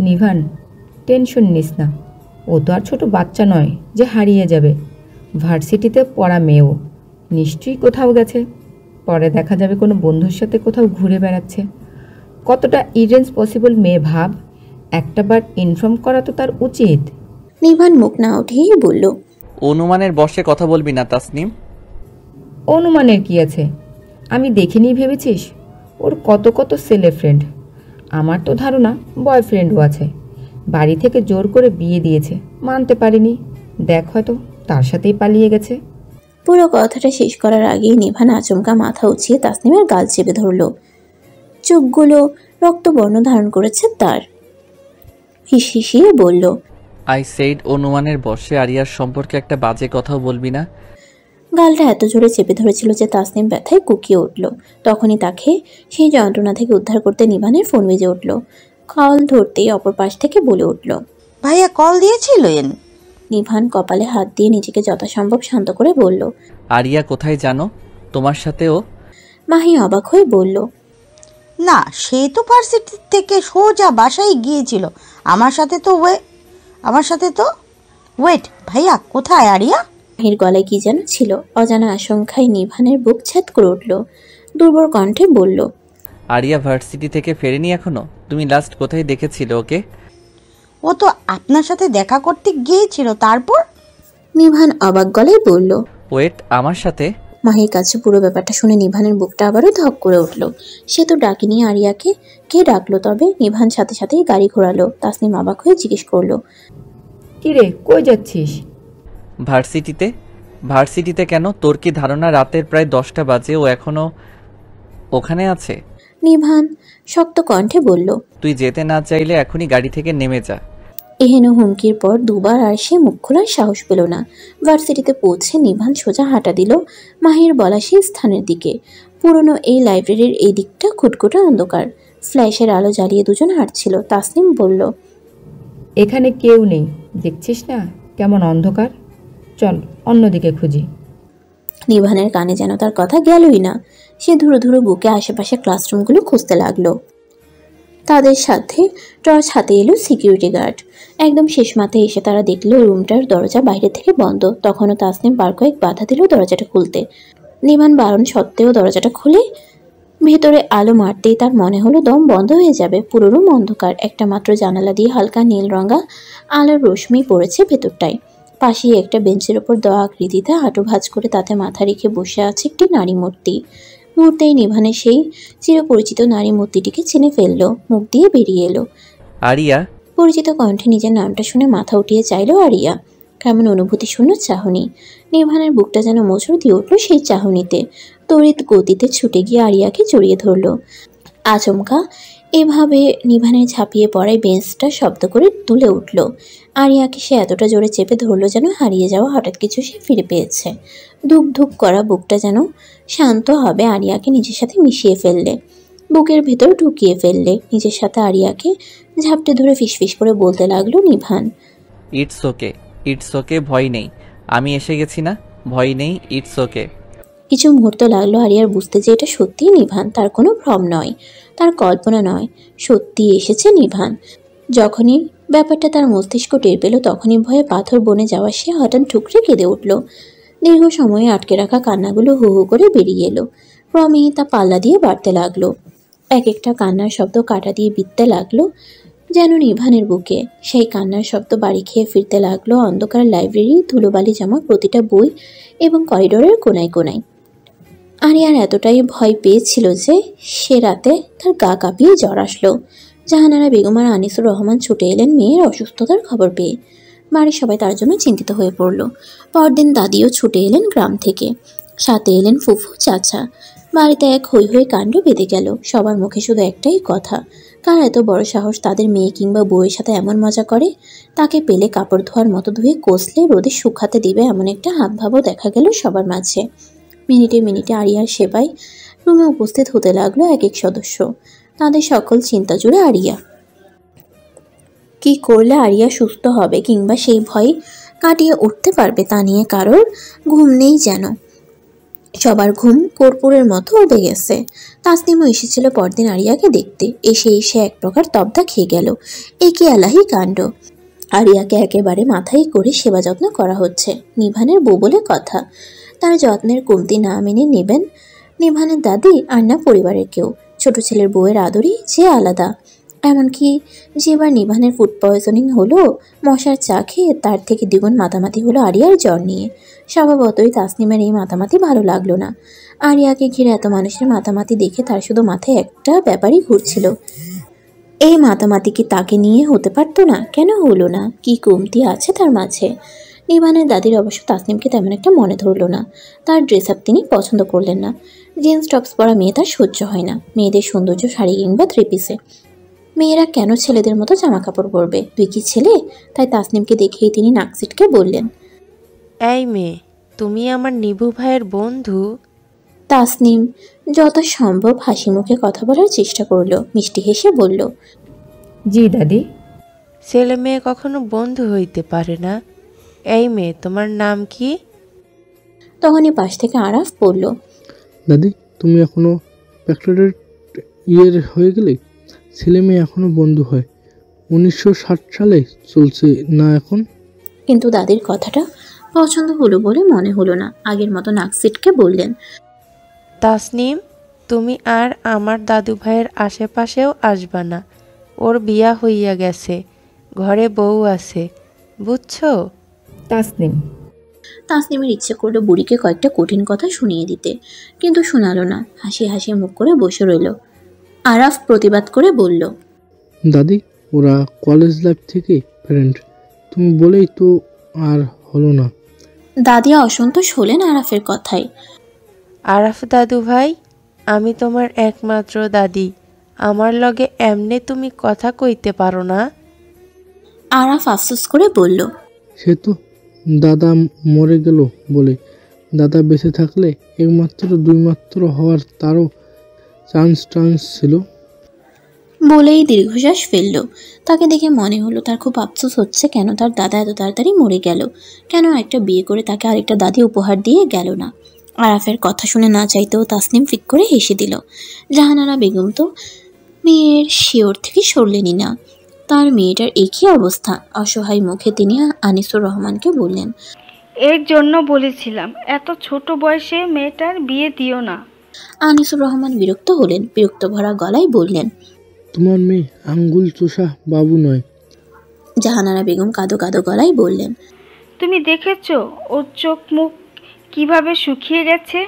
নিভান, tension নিস না। ও তো আর ছোট বাচ্চা নয় যে হারিয়ে যাবে। ভার্সিটিতে পড়া মেয়েও, নিশ্চয়ই কোথাও গেছে। পরে দেখা যাবে কোনো বন্ধুর সাথে কোথাও ঘুরে বেড়াচ্ছে। কতটা ইরেসপন্সিবল মেয়ে ভাব, একটাবার ইনফর্ম করা তো তার উচিত। নিভান মুখ না উঠেই বলল, অনুমানের বশে কথা বলবি না তাসনিম। অনুমানের কি আছে? আমি দেখিনি ভেবেছিস? ওর কত কত ছেলে ফ্রেন্ড। আমার তো ধারণা বয়ফ্রেন্ডও আছে। বাড়ি থেকে জোর করে বিয়ে দিয়েছে, মানতে পারিনি। দেখ হয়তো তার সাথেই পালিয়ে গেছে। পুরো কথাটা শেষ করার আগেই নিভান আচমকা মাথা উঁচিয়ে তাসনিমের গাল চেপে ধরল। চোখগুলো রক্তবর্ণ ধারণ করেছে তার। হিসিয়ে বলল, আই সেইড অনুমানের বশে আরিয়ার সম্পর্কে একটা বাজে কথাও বলবি না। গালটা এত জোরে চেপে ধরেছিল যে তাসনিম ব্যথায় কুকিয়ে উঠল। তখনই তাকে সেই যন্ত্রণা থেকে উদ্ধার করতে নিভানের ফোন বেজে উঠল। কল ধরতেই অপর পাশ থেকে বলে উঠল, ভাইয়া কল দিয়েছিলেন? নিভান কপালে হাত দিয়ে নিজেকে যথাসম্ভব শান্ত করে বলল, আরিয়া কোথায় জানো? তোমার সাথেও? মাহি অবাক হয়ে বলল, না, সে তো ভার্সিটি থেকে সোজা বাসায় গিয়েছিল। আমার সাথে তো ওয়েট, ভাইয়া কোথায় আরিয়া? মাহির গলায় কি যেন ছিল। অজানা আশঙ্কায় নিভানের বুক ছ্যাদ করে উঠল। দুর্বল কণ্ঠে বলল, আরিয়া ভার্সিটি থেকে ফেরেনি এখনো? তুমি লাস্ট কোথায় দেখেছিলে ওকে? ও তো আপনার সাথে দেখা করতে গিয়েছিল। তারপর? নিভান অবাক গলায় বলল, ওয়েট, আমার সাথে? মাহির কাছে পুরো ব্যাপারটা শুনে নিভানের বুকটা আবারও ধক করে উঠল। সে তো ডাকেনি আরিয়াকে, কে ডাকলো তবে? নিভান সাথে সাথেই গাড়ি ঘোরালো। তাসনিম অবাক হয়ে জিজ্ঞেস করলো, কিরে, কই যাচ্ছিস? ভার্সিটিতে। ভার্সিটিতে কেন? তোর কি ধারণা রাতের প্রায় 10টা বাজে ও এখনো ওখানে আছে? নিভান শক্ত কণ্ঠে বলল, তুই যেতে না চাইলে এখনই গাড়ি থেকে নেমে যা। এহেন হুমকির পর দুবার আর সে মুখ খোলার সাহস পেল না। ভার্সিটিতে পৌঁছে নিভান সোজা হাঁটা দিল মাহির বলা সেই স্থানের দিকে। পুরনো এই লাইব্রেরির এই দিকটা খুটখুটে অন্ধকার। ফ্ল্যাশের আলো জ্বালিয়ে দুজন হাঁটছিল। তাসনিম বলল, এখানে কেউ নেই, দেখছিস না কেমন অন্ধকার? চল অন্যদিকে খুঁজি। নিভানের কানে যেন তার কথা গেলই না। সে ধুরো ধুরো বুকে আশেপাশে ক্লাসরুমগুলো খুঁজতে লাগলো। তাদের সাথে টর্চ হাতে এলো সিকিউরিটি গার্ড। একদম শেষ মাথায় এসে তারা দেখলো রুমটার দরজা বাইরে থেকে বন্ধ। তখনও তাসনিম বার কয়েক বাধা দিল দরজাটা খুলতে। নিভান বারণ সত্ত্বেও দরজাটা খুলে ভেতরে আলো মারতেই তার মনে হলো দম বন্ধ হয়ে যাবে। পুরো রুম অন্ধকার। একটা মাত্র জানালা দিয়ে হালকা নীল রঙা আলোর রশ্মি পড়েছে ভেতরটায়। পাশেই একটা বেঞ্চের ওপর দেওয়া আকৃতিতে হাঁটু ভাঁজ করে তাতে মাথা রেখে বসে আছে একটি নারী মূর্তি। মুহূর্তেই নিভানে সেই চিরপরিচিত নারী মূর্তিটিকে চিনে ফেলল। মুখ দিয়ে বেরিয়ে এলো, আরিয়া। পরিচিত কণ্ঠে নিজের নামটা শুনে মাথা উঠিয়ে চাইল আরিয়া। কেমন অনুভূতি শূন্য চাহনি। নিভানের বুকটা যেন মোচড় দিয়ে উঠল সেই চাহনিতে। তড়িৎ গতিতে ছুটে গিয়ে আরিয়াকে জড়িয়ে ধরল। আচমকা এভাবে নিভানের ঝাঁপিয়ে পড়ায় বেঞ্চটা শব্দ করে তুলে উঠল। আরিয়াকে সে এতটা জোরে চেপে ধরল যেন হারিয়ে যাওয়া হঠাৎ কিছু সে ফিরে পেয়েছে। ধুক ধুক করা বুকটা যেন শান্ত হবে আরিয়াকে নিজের সাথে মিশিয়ে ফেললে, বুকের ভেতর ঢুকিয়ে ফেললে। নিজের সাথে আরিয়াকে ঝাপটে ধরে ফিসফিস করে বলতে লাগলো নিভান, ইটস ওকে, ইটস ওকে, ভয় নেই, আমি এসে গেছি না, ভয় নেই, ইটস ওকে। কিছু মুহূর্ত লাগলো আরিয়ার বুঝতে যে এটা সত্যিই নিভান, তার কোনো ভ্রম নয়, তার কল্পনা নয়, সত্যি এসেছে নিভান। যখনই ব্যাপারটা তার মস্তিষ্ক টের পেল তখনই ভয়ে পাথর বনে যাওয়া সে হঠাৎ ঠুকরে কেঁদে উঠল। দীর্ঘ সময়ে আটকে রাখা কান্নাগুলো হু হু করে বেরিয়ে এলো। ক্রমেই তা পাল্লা দিয়ে বাড়তে লাগলো। এক একটা কান্নার শব্দ কাটা দিয়ে বিঁধতে লাগলো যেন নিভানের বুকে। সেই কান্নার শব্দ বাড়ি খেয়ে ফিরতে লাগলো অন্ধকার লাইব্রেরি, ধুলোবালি জামা প্রতিটা বই এবং করিডোরের কোনায় কোনায়। আরিয়ার এতটাই ভয় পেয়েছিল যে সে রাতে তার গা কাঁপিয়ে জ্বর আসলো। জাহানারা বেগম আর আনিসুর রহমান ছুটে এলেন মেয়ের অসুস্থতার খবর পেয়ে। বাড়ির সবাই তার জন্য চিন্তিত হয়ে পড়ল। পরদিন দাদিও ছুটে এলেন গ্রাম থেকে, সাথে এলেন ফুফু, চাচা। বাড়িতে এক হৈ হৈ কাণ্ড বেঁধে গেল। সবার মুখে শুধু একটাই কথা, কার এত বড় সাহস তাদের মেয়ে কিংবা বউয়ের সাথে এমন মজা করে। তাকে পেলে কাপড় ধোয়ার মতো ধুয়ে কষলে রোদে শুকাতে দিবে এমন একটা হাবভাবও দেখা গেল সবার মাঝে। মিনিটে মিনিটে আরিয়ার সেবায় রুমে উপস্থিত হতে লাগলো এক এক সদস্য। তাদের সকল চিন্তা জুড়ে আরিয়া। কি করলে আরিয়া সুস্থ হবে কিংবা সেই ভয় কাটিয়ে উঠতে পারবে তা নিয়ে কারোর ঘুম নেই যেন। সবার ঘুম কর্পূরের মতো উঠে গেছে। তাসনিমও এসেছিল পরদিন আরিয়াকে দেখতে। এসে এক প্রকার তবদা খেয়ে গেল। এ কি আলাহি কাণ্ড! আরিয়াকে একেবারে মাথায় করে সেবা যত্ন করা হচ্ছে। নিভানের বউ বলে কথা। তার যত্নের কমতি না মেনে নেবেন নিভানের দাদি আর না পরিবারের কেউ। ছোট ছেলের বউয়ের আদরই যে আলাদা। এমনকি যেবার নিভানের ফুড পয়জনিং হলো, মশার চা খেয়ে তার থেকে দ্বিগুণ মাতামাতি হলো আরিয়ার জ্বর নিয়ে। স্বভাবতই তাসনিমের এই মাতামাতি ভালো লাগলো না। আরিয়াকে ঘিরে এত মানুষের মাতামাতি দেখে তার শুধু মাথায় একটা ব্যাপারই ঘুরছিল, এই মাতামাতি কি তাকে নিয়ে হতে পারতো না? কেন হলো না? কি কমতি আছে তার মাঝে? নিভানের দাদির অবশ্য তাসনিমকে তেমন একটা মনে ধরল না। তার ড্রেস আপ তিনি পছন্দ করলেন না। জিন্স টপস পরা মেয়ে তার সহ্য হয় না। মেয়েদের সৌন্দর্য শাড়ি কিংবা থ্রি পিসে। মেয়েরা কেন ছেলেদের মতো জামা কাপড় পরবে? তুই কি ছেলে? তাই তাসনিমকে দেখেই তিনি নাকসিটকে বললেন, এই মেয়ে, তুমি আমার নিভু ভাইয়ের বন্ধু? তাসনিম যত সম্ভব হাসি মুখে কথা বলার চেষ্টা করলো। মিষ্টি হেসে বলল, জি দাদি। ছেলে মেয়ে কখনো বন্ধু হইতে পারে না। এই মেয়ে, তোমার নাম কি? তখনই পাশ থেকে আরাফ বলল, দাদি, তুমি এখনো প্যাক্টরেট ইয়ের হয়ে গেলে? ছেলে মেয়ে এখনো বন্ধু হয়? 1960 সালে চলছে না এখন? কিন্তু দাদির কথাটা পছন্দ হলো বলে মনে হলো না। আগের মতো নাকসিটকে বললেন, তাসনিম, তুমি আর আমার দাদু ভাইয়ের আশেপাশেও আসবা না। ওর বিয়া হইয়া গেছে, ঘরে বউ আছে, বুঝছো? তাসনিম। তাসনিমের ইচ্ছে করলো বুড়িকে কয়েকটা কঠিন কথা শুনিয়ে দিতে, কিন্তু শোনালো না। হাসি হাসি মুখ করে বসে রইল। আরাফ প্রতিবাদ করে বলল, দাদি, ওরা কলেজ লাইফ থেকে ফ্রেন্ড, তুমি বলেই তো আর হলো না। দাদিয়া অসন্তোষ হলেন আরাফের কথায়। আরাফ দাদু ভাই, আমি তোমার একমাত্র দাদি। আমার লগে এমনে তুমি কথা কইতে পারো না? আরাফ আফসোস করে বলল, সে তো দাদা মরে গেল বলে। দাদা বেঁচে থাকলে একমাত্র দুইমাত্র হওয়ার তারও চান্স ছিল। বলেই দীর্ঘশ্বাস ফেলল। তাকে দেখে মনে হলো তার খুব আফসোস হচ্ছে কেন তার দাদা এত তাড়াতাড়ি মরে গেল, কেন একটা বিয়ে করে তাকে আরেকটা দাদি উপহার দিয়ে গেল না। আরাফের কথা শুনে না চাইতেও তাসনিম ফিক করে হেসে দিল। জাহানারা বেগম তো মেয়ের শিওর থেকে সরলেনই না। তার মেয়েটার একই অবস্থা। অসহায় মুখে তিনি আনিসুর রহমানকে বললেন, এর জন্য বলেছিলাম এত ছোট বয়সে মেয়েটার বিয়ে দিও না। আনিসুর রহমান বিরক্ত হলেন। বিরক্ত ভরা গলায় বললেন, তোমার মেয়ে আঙ্গুল চোষা বাবু নয়। জাহানারা বেগম কাঁদো কাঁদো গলায় বললেন, তুমি দেখেছো ওর চোখ মুখ কিভাবে শুকিয়ে গেছে?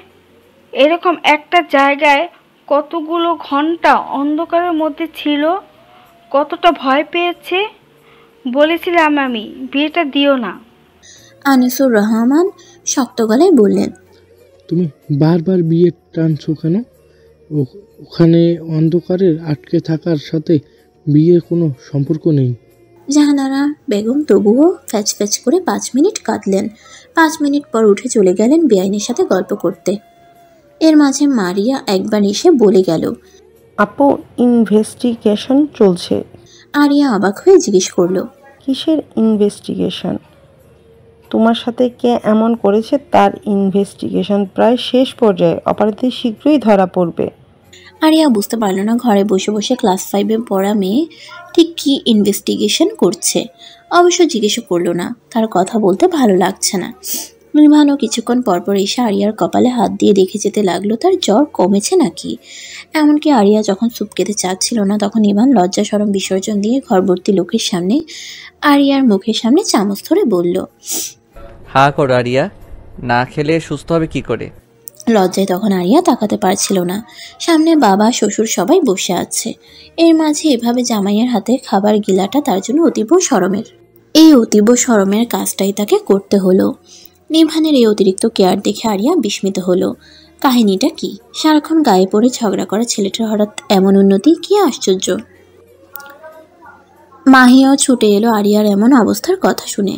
এরকম একটা জায়গায় কতগুলো ঘন্টা অন্ধকারের মধ্যে ছিল, কতটা ভয় পেয়েছে। বলেছিলাম আমি বিয়েটা দিও না। আনিসুর রহমান শক্ত গলায় বললেন, তুমি বারবার বিয়ে টানছো কেন? ওখানে অন্ধকারের আটকে থাকার সাথে বিয়ের কোনো সম্পর্ক নেই। জাহানারা বেগম তবুও ফ্যাচ ফ্যাচ করে 5 মিনিট কাঁদলেন। 5 মিনিট পর উঠে চলে গেলেন বেআইনের সাথে গল্প করতে। এর মাঝে মারিয়া একবার এসে বলে গেল, আপু, ইনভেস্টিগেশন চলছে। আরিয়া অবাক হয়ে জিজ্ঞেস করলো, কিসের ইনভেস্টিগেশন? তোমার সাথে কে এমন করেছে তার ইনভেস্টিগেশন প্রায় শেষ পর্যায়ে। অপরাধী শীঘ্রই ধরা পড়বে। আরিয়া বুঝতে পারল না ঘরে বসে বসে ক্লাস 5-এ পড়া মেয়ে ঠিক কী ইনভেস্টিগেশন করছে। অবশ্য জিজ্ঞেসও করলো না, তার কথা বলতে ভালো লাগছে না। নিভানও কিছুক্ষণ পরপর এসে আরিয়ার কপালে হাত দিয়ে দেখে যেতে লাগলো তার জ্বর কমেছে নাকি। এমনকি আরিয়া যখন স্যুপ খেতে চাচ্ছিল না, তখন নিভান লজ্জা শরম বিসর্জন দিয়ে ঘরভর্তি লোকের সামনে আরিয়ার মুখের সামনে চামচ ধরে বলল, হা করো আরিয়া, না খেলে সুস্থ হবে কি করে? লজ্জায় তখন আরিয়া তাকাতে পারছিল না। সামনে বাবা শ্বশুর সবাই বসে আছে। এর মাঝে এভাবে জামাইয়ের হাতে খাবার গিলাটা তার জন্য অতীব শরমের। এই অতীব শরমের কাজটাই তাকে করতে হলো। নিভানের এই অতিরিক্ত কেয়ার দেখে আরিয়া বিস্মিত হলো। কাহিনীটা কি? সারাক্ষণ গায়ে পড়ে ঝগড়া করা ছেলেটার হঠাৎ এমন উন্নতি, কি আশ্চর্য! মাহিয়াও ছুটে এলো আরিয়ার এমন অবস্থার কথা শুনে।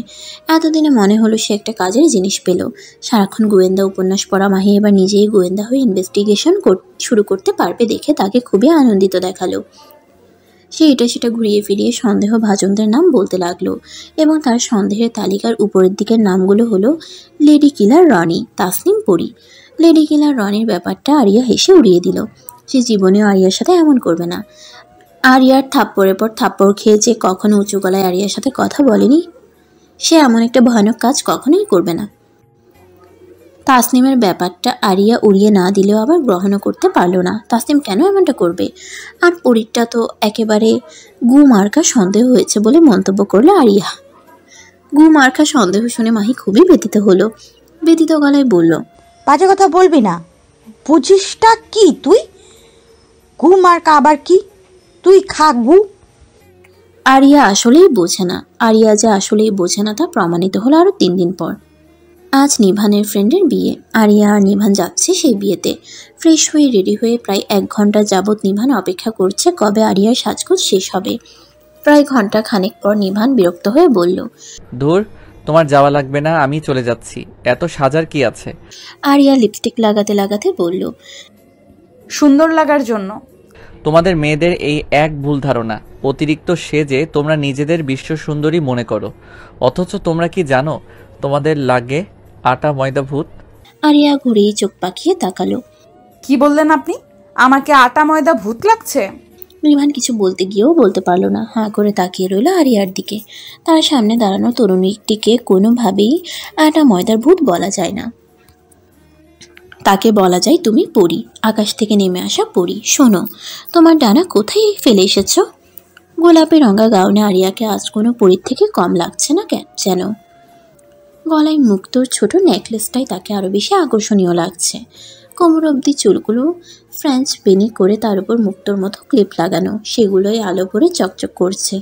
এতদিনে মনে হলো সে একটা কাজের জিনিস পেল। সারাক্ষণ গোয়েন্দা উপন্যাস পড়া মাহি এবার নিজেই গোয়েন্দা হয়ে ইনভেস্টিগেশন শুরু করতে পারবে দেখে তাকে খুবই আনন্দিত দেখালো। সে এটা সেটা ঘুরিয়ে ফিরিয়ে সন্দেহভাজনদের নাম বলতে লাগলো এবং তার সন্দেহের তালিকার উপরের দিকের নামগুলো হলো লেডি কিলার রনি, তাসনিম পরি। লেডি কিলার রনির ব্যাপারটা আরিয়া হেসে উড়িয়ে দিল। সে জীবনেও আরিয়ার সাথে এমন করবে না। আরিয়ার থাপ্পড়ের পর থাপ্পড় খেয়ে যে কখনো উঁচু গলায় আরিয়ার সাথে কথা বলেনি, সে এমন একটা ভয়ানক কাজ কখনোই করবে না। তাসনিমের ব্যাপারটা আরিয়া উড়িয়ে না দিলেও আবার গ্রহণও করতে পারল না। তাসনিম কেন এমনটা করবে? আর পরীরটা তো একেবারে গু মার্কা সন্দেহ হয়েছে বলে মন্তব্য করলো আরিয়া। গু মার্কা সন্দেহ শুনে মাহি খুবই ব্যথিত হলো। ব্যথিত গলায় বলল, বাজে কথা বলবি না। বুঝিসটা কি তুই? গু মার্কা আবার কি? তুই খা গু। আরিয়া আসলেই বোঝে না। আরিয়া যে আসলেই বোঝে না তা প্রমাণিত হলো আরো 3 দিন পর। আজ নিভানের ফ্রেন্ডের বিয়ে। আরিয়া আর নিভান যাচ্ছে সেই বিয়েতে। ফ্রেশ হয়ে রেডি হয়ে প্রায় 1 ঘন্টা যাবৎ নিভান অপেক্ষা করছে কবে আরিয়ার সাজগোজ শেষ হবে। প্রায় ঘন্টা খানেক পর নিভান বিরক্ত হয়ে বলল, ধুর, তোমার যাওয়া লাগবে না, আমি চলে যাচ্ছি। এত সাজার কি আছে? আরিয়া লিপস্টিক লাগাতে লাগাতে বলল, সুন্দর লাগার জন্য। তোমাদের মেয়েদের এই এক ভুল ধারণা, অতিরিক্ত সেজে তোমরা নিজেদের বিশ্ব সুন্দরী মনে করো, অথচ তোমরা কি জানো তোমাদের লাগে আটা ময়দা ভূত। আরিয়া ঘুরেই চোখ পাকিয়ে তাকালো। কি বললেন আপনি? আমাকে আটা ময়দা ভূত লাগছে? নিভান কিছু বলতে গিয়েও বলতে পারল না। হাঁ করে তাকিয়ে রইল আরিয়ার দিকে। তার সামনে দাঁড়ানো তরুণীটিকে কোনোভাবেই আটা ময়দার ভূত বলা যায় না। তাকে বলা যায় তুমি পরী, আকাশ থেকে নেমে আসা পরী। শোনো, তোমার ডানা কোথায় ফেলে এসেছ? গোলাপি রঙা গাউনে আরিয়াকে আজ কোনো পরীর থেকে কম লাগছে না যেন। গলায় মুক্তোর ছোট নেকলেসটাই তাকে আরও বেশি আকর্ষণীয় লাগছে। কোমর অবধি চুলগুলো ফ্রেঞ্চ বেনি করে তার উপর মুক্তোর মতো ক্লিপ লাগানো, সেগুলোই আলো করে চকচক করছে।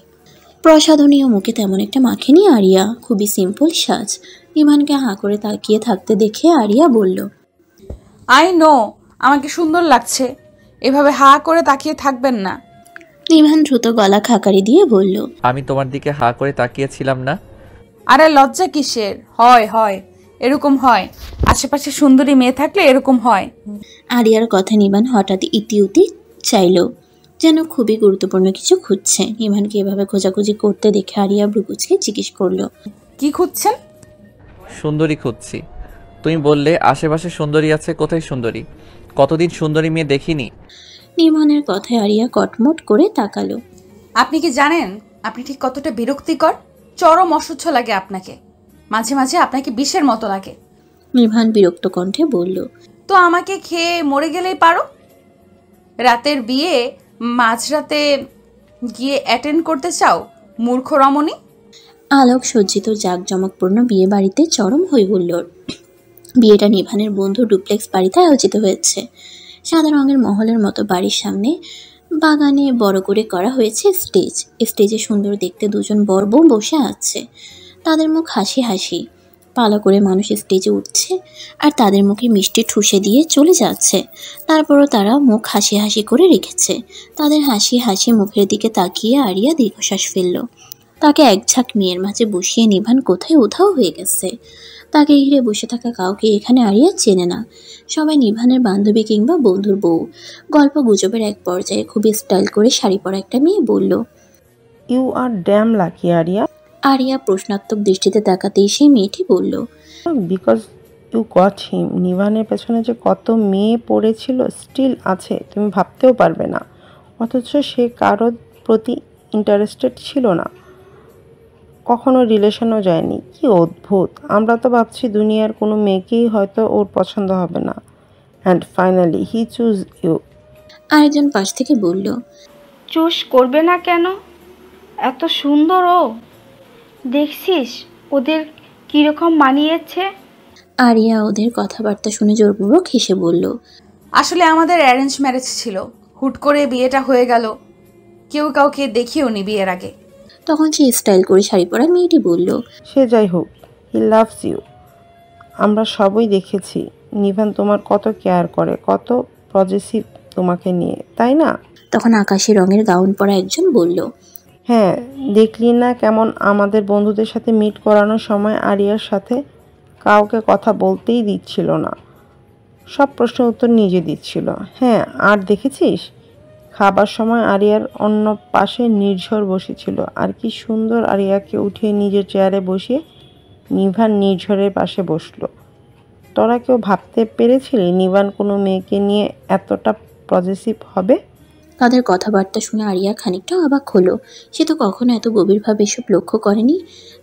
প্রসাধনীয় মুখে তেমন একটা মাখেনি আরিয়া, খুবই সিম্পল সাজ। ইমানকে হাঁ করে তাকিয়ে থাকতে দেখে আরিয়া বলল, আই নো আমাকে সুন্দর লাগছে, এভাবে হা করে তাকিয়ে থাকবেন না। ইমান দ্রুত গলা খাকারি দিয়ে বলল, আমি তোমার দিকে হা করে তাকিয়েছিলাম না। আরে লজ্জা কিসের? হয় হয়, এরকম হয়। আশেপাশে সুন্দরী মেয়ে থাকলে এরকম হয়। আরিয়ার কথা নিবান হঠাৎ ইতিউতি চাইল, যেন খুবই গুরুত্বপূর্ণ কিছু খুঁজছে। নিভানকে এভাবে খোঁজাখুঁজি করতে দেখে আরিয়া ভ্রুকুচকে জিজ্ঞেস করলো, কি খুঁজছেন? সুন্দরী খুঁজছি। তুমি বললে আশেপাশে সুন্দরী আছে, কোথায় সুন্দরী? কতদিন সুন্দরী মেয়ে দেখিনি। নিভানের কথায় আরিয়া কটমট করে তাকালো। আপনি কি জানেন আপনি ঠিক কতটা বিরক্তিকর? চরম অসহ্য লাগে আপনাকে। মাঝে মাঝে আপনাকে বিষের মতো লাগে। নিভান বিরক্ত কণ্ঠে বলল, তো আমাকে খেয়ে মরে গেলেই পারো। রাতের বিয়ে মাঝরাতে গিয়ে অ্যাটেন্ড করতে চাও, মূর্খ রমণী। আলোক সজ্জিত জাঁকজমকপূর্ণ বিয়ে বাড়িতে চরম হইহুল্লোড়। বিয়েটা নিভানের বন্ধু ডুপ্লেক্স বাড়িতে আয়োজিত হয়েছে। সাদা রঙের মহলের মতো বাড়ির সামনে বাগানে বড় করে করা হয়েছে স্টেজ। স্টেজে সুন্দর দেখতে 2 জন বর বউ বসে আছে। তাদের মুখ হাসি হাসি। পালা করে মানুষ স্টেজে উঠছে আর তাদের মুখে মিষ্টি ঠুসে দিয়ে চলে যাচ্ছে। তারপরও তারা মুখ হাসি হাসি করে রেখেছে। তাদের হাসি হাসি মুখের দিকে তাকিয়ে আরিয়া দীর্ঘশ্বাস ফেলল। তাকে একঝাঁক মেয়ের মাঝে বসিয়ে নিভান কোথায় উধাও হয়ে গেছে। তাকে ঘিরে বসে থাকা কাউকে এখানে আরিয়া চেনে না। সবাই নিভানের বান্ধবী কিংবা বন্ধুর বউ। গল্প গুজবের এক পর্যায়ে খুবই স্টাইল করে শাড়ি পরা একটা মেয়ে বলল, you are damn lucky Aria. Aria প্রশ্নাত্মক দৃষ্টিতে তাকাতেই সেই মেয়েটি বলল, বিকজ ইউ গট হিম। নিভানের পেছনে যে কত মেয়ে পড়েছিল, স্টিল আছে, তুমি ভাবতেও পারবে না। অথচ সে কারোর প্রতি ইন্টারেস্টেড ছিল না, কখনো রিলেশনও যায়নি। কি অদ্ভুত! আমরা তো ভাবছি দুনিয়ার কোনো মেয়েকেই হয়তো ওর পছন্দ হবে না। And finally he choose you. আরেকজন পাশ থেকে বলল, চুজ করবে না কেন? এত সুন্দর ও। দেখছিস ওদের কীরকম মানিয়েছে। আরিয়া ওদের কথাবার্তা শুনে জোরপূর্বক হেসে বলল, আসলে আমাদের অ্যারেঞ্জ ম্যারেজ ছিল, হুট করে বিয়েটা হয়ে গেল। কেউ কাউকে দেখিও নি বিয়ের আগে। তখন সে স্টাইল করে শাড়ি পরা মেয়েটি বলল, সে যাই হোক, হি লাভস ইউ। আমরা সবই দেখেছি নিভান তোমার কত কেয়ার করে, কত পজিটিভ তোমাকে নিয়ে, তাই না? তখন আকাশি রঙের গাউন পরা একজন বলল, হ্যাঁ, দেখলি না কেমন আমাদের বন্ধুদের সাথে মিট করানোর সময় আরিয়ার সাথে কাউকে কথা বলতেই দিচ্ছিল না, সব প্রশ্নের উত্তর নিজে দিচ্ছিল। হ্যাঁ, আর দেখেছিস খাবার সময় আরিয়ার অন্য পাশে নির্ঝর বসেছিল, আর কি সুন্দর আরিয়াকে উঠিয়ে নিজের চেয়ারে বসিয়ে নিভান নির্ঝরের পাশে বসলো। তোরা কেউ ভাবতে পেরেছিলি নিবান কোনো মেয়েকে নিয়ে এতটা পজিটিভ হবে? তাদের কথাবার্তা শুনে আরিয়া খানিকটা অবাক হলো। সে তো কখনো এত গভীরভাবে এসব লক্ষ্য করেনি।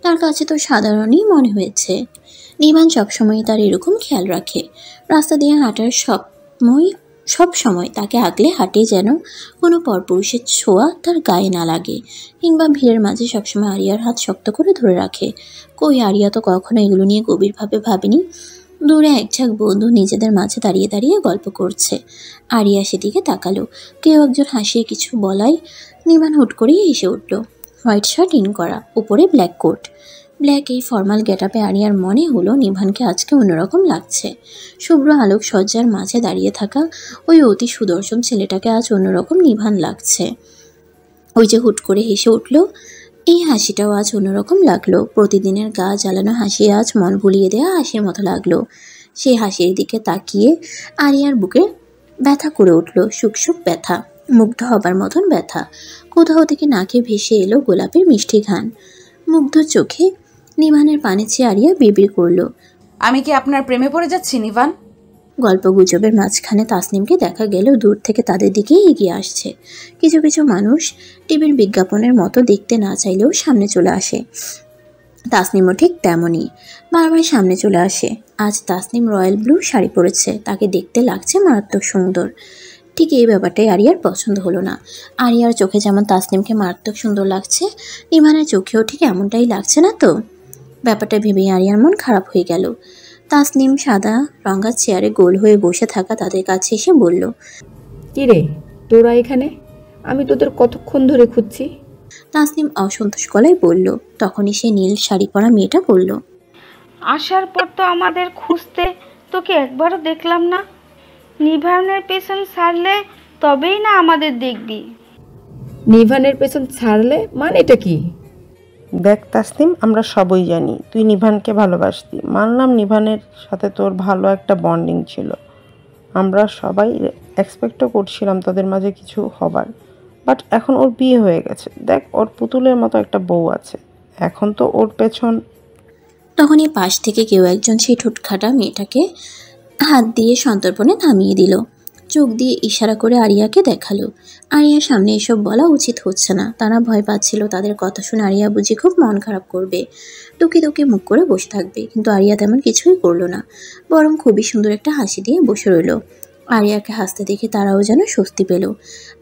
তার কাছে তো সাধারণই মনে হয়েছে। নিবান সবসময় তার এরকম খেয়াল রাখে। রাস্তা দিয়ে হাঁটার সব সময় তাকে আগলে হাঁটে, যেন কোনো পরপুরুষের ছোঁয়া তার গায়ে না লাগে, কিংবা ভিড়ের মাঝে সবসময় আরিয়ার হাত শক্ত করে ধরে রাখে। কই, আরিয়া তো কখনো এগুলো নিয়ে গভীরভাবে ভাবেনি। দূরে একঝাঁক বন্ধু নিজেদের মাঝে দাঁড়িয়ে দাঁড়িয়ে গল্প করছে। আরিয়া সেদিকে তাকালো। কেউ একজন হাসিয়ে কিছু বলায় নিবান হুট করেই হেসে উঠল। হোয়াইট শার্ট ইন করা, উপরে ব্ল্যাক কোট। ব্ল্যাক এই ফর্মাল গেটআপে আরিয়ার মনে হলো নিভানকে আজকে অন্যরকম লাগছে। শুভ্র আলোক সজ্জার মাঝে দাঁড়িয়ে থাকা ওই অতি সুদর্শন ছেলেটাকে আজ অন্যরকম নিভান লাগছে। ওই যে হুট করে হেসে উঠল, এই হাসিটাও আজ অন্যরকম লাগলো। প্রতিদিনের গা জ্বালানো হাসি আজ মন ভুলিয়ে দেওয়া হাসির মতো লাগলো। সেই হাসির দিকে তাকিয়ে আরিয়ার বুকে ব্যথা করে উঠল, সুখ ব্যথা, মুগ্ধ হবার মতন ব্যথা। কোথাও থেকে নাকে ভেসে এলো গোলাপের মিষ্টি ঘ্রাণ। মুগ্ধ চোখে নিভানের পানে চেয়ে আরিয়া বিড়বিড় করল, আমি কি আপনার প্রেমে পড়ে যাচ্ছি নিভান? গল্প গুজবের মাঝখানে তাসনিমকে দেখা গেল দূর থেকে তাদের দিকেই এগিয়ে আসছে। কিছু কিছু মানুষ টিভির বিজ্ঞাপনের মতো দেখতে না চাইলেও সামনে চলে আসে। তাসনিমও ঠিক তেমনই, বারবার সামনে চলে আসে। আজ তাসনিম রয়্যাল ব্লু শাড়ি পরেছে, তাকে দেখতে লাগছে মারাত্মক সুন্দর। ঠিক এই ব্যাপারটাই আরিয়ার পছন্দ হলো না। আরিয়ার চোখে যেমন তাসনিমকে মারাত্মক সুন্দর লাগছে, নিভানের চোখেও ঠিক এমনটাই লাগছে না তো। ব্যাপারটা ভেবেই আরিয়ার মন খারাপ হয়ে গেল। তাসনিম সাদা রঙা চেয়ারে গোল হয়ে বসে থাকা তাদের কাছে এসে বলল, কিরে তোরা এখানে? আমি তোদের কতক্ষণ ধরে খুঁজছি। তাসনিম অসন্তোষ গলায় বলল। তখনই সে নীল শাড়ি পরা মেয়েটা বলল, আসার পর তো আমাদের খুঁজতে তোকে একবারও দেখলাম না। নিভানের পেছন ছাড়লে তবেই না আমাদের দেখবি। নিভানের পেছন ছাড়লে মানেটা কি? দেখ তাসনিম, আমরা সবই জানি তুই নিভানকে ভালোবাসতি। মানলাম নিভানের সাথে তোর ভালো একটা বন্ডিং ছিল, আমরা সবাই এক্সপেক্টও করছিলাম তোদের মাঝে কিছু হবার। বাট এখন ওর বিয়ে হয়ে গেছে। দেখ, ওর পুতুলের মতো একটা বউ আছে। এখন তো ওর পেছন। তখনই পাশ থেকে কেউ একজন সেই ঠোঁটখাটা মেয়েটাকে হাত দিয়ে সন্তর্পণে থামিয়ে দিল। চোখ দিয়ে ইশারা করে আরিয়াকে দেখালো। আরিয়ার সামনে এসব বলা উচিত হচ্ছে না। তারা ভয় পাচ্ছিল তাদের কথা শুনে আরিয়া বুঝি খুব মন খারাপ করবে, টুকি টুকি মুখ করে বসে থাকবে। কিন্তু আরিয়া তেমন কিছুই করলো না, বরং খুবই সুন্দর একটা হাসি দিয়ে বসে রইল। আরিয়াকে হাসতে দেখে তারাও যেন স্বস্তি পেল।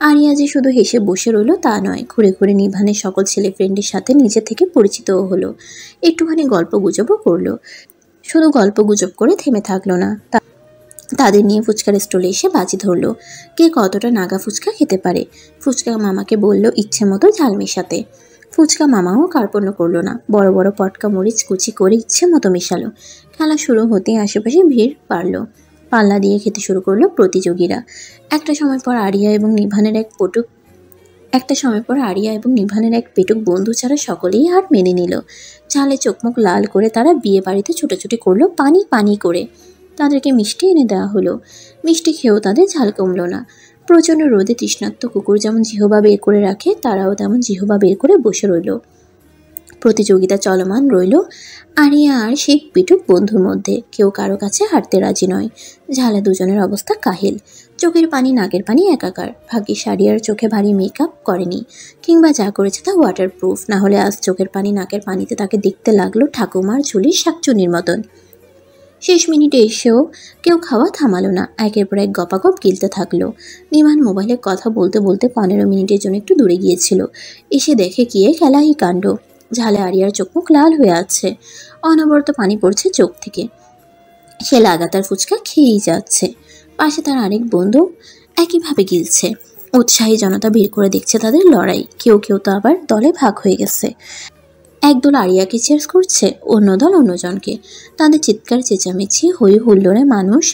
আরিয়া যে শুধু হেসে বসে রইল তা নয়, ঘুরে ঘুরে নিভানের সকল ছেলে ফ্রেন্ডের সাথে নিজে থেকে পরিচিতও হলো, একটুখানি গল্প গুজবও করলো। শুধু গল্প গুজব করে থেমে থাকলো না, তাদের নিয়ে ফুচকার স্টলে এসে বাজি ধরলো কে কতটা নাগা ফুচকা খেতে পারে। ফুচকা মামাকে বলল ইচ্ছে মতো ঝাল মেশাতে। ফুচকা মামাও কার্পণ্য করলো না, বড় বড় পটকা মরিচ কুচি করে ইচ্ছে মতো মেশালো। খেলা শুরু হতে আশেপাশে ভিড় বাড়লো। পাল্লা দিয়ে খেতে শুরু করলো প্রতিযোগীরা। একটা সময় পর আরিয়া এবং নিভানের এক পেটুক বন্ধু ছাড়া সকলেই হার মেনে নিল। ঝালে চোখমুখ লাল করে তারা বিয়ে বাড়িতে ছুটোছুটি করলো পানি পানি করে। তাদেরকে মিষ্টি এনে দেওয়া হলো। মিষ্টি খেয়েও তাদের ঝাল কমলো না। প্রচণ্ড রোদে তৃষ্ণার্ত কুকুর যেমন জিহবা বের করে রাখে, তারাও তেমন জিহবা বের করে বসে রইল। প্রতিযোগিতা চলমান রইল আরিয়া আর সেই পিটুক বন্ধুর মধ্যে। কেউ কারো কাছে হাঁটতে রাজি নয়। ঝালে দুজনের অবস্থা কাহিল, চোখের পানি নাকের পানি একাকার। ভাগ্যিস আরিয়ার চোখে ভারী মেকআপ করেনি, কিংবা যা করেছে তা ওয়াটারপ্রুফ, না হলে আজ চোখের পানি নাকের পানিতে তাকে দেখতে লাগলো ঠাকুমার ঝুলির শাকচুনির মতন। শেষ মিনিটে এসেও কেউ খাওয়া থামালো না, একের পর এক গপাগপ গিলতে থাকলো। নিভান মোবাইলে কথা বলতে বলতে 15 মিনিটের জন্য একটু দূরে গিয়েছিল। এসে দেখে গিয়ে খেলাই কাণ্ড। ঝালে আরিয়ার চোখ মুখ লাল হয়ে আছে, অনবরত পানি পড়ছে চোখ থেকে। সে লাগাতার ফুচকা খেয়েই যাচ্ছে। পাশে তার আরেক বন্ধু একইভাবে গিলছে। উৎসাহী জনতা ভিড় করে দেখছে তাদের লড়াই। কেউ কেউ তো আবার দলে ভাগ হয়ে গেছে। একদল আরিয়াকে চেয়ার্স করছে, অন্য দল অন্যজনকে। তাদের চিৎকার চেঁচামেচি হই হুল্লোড়ে মানুষ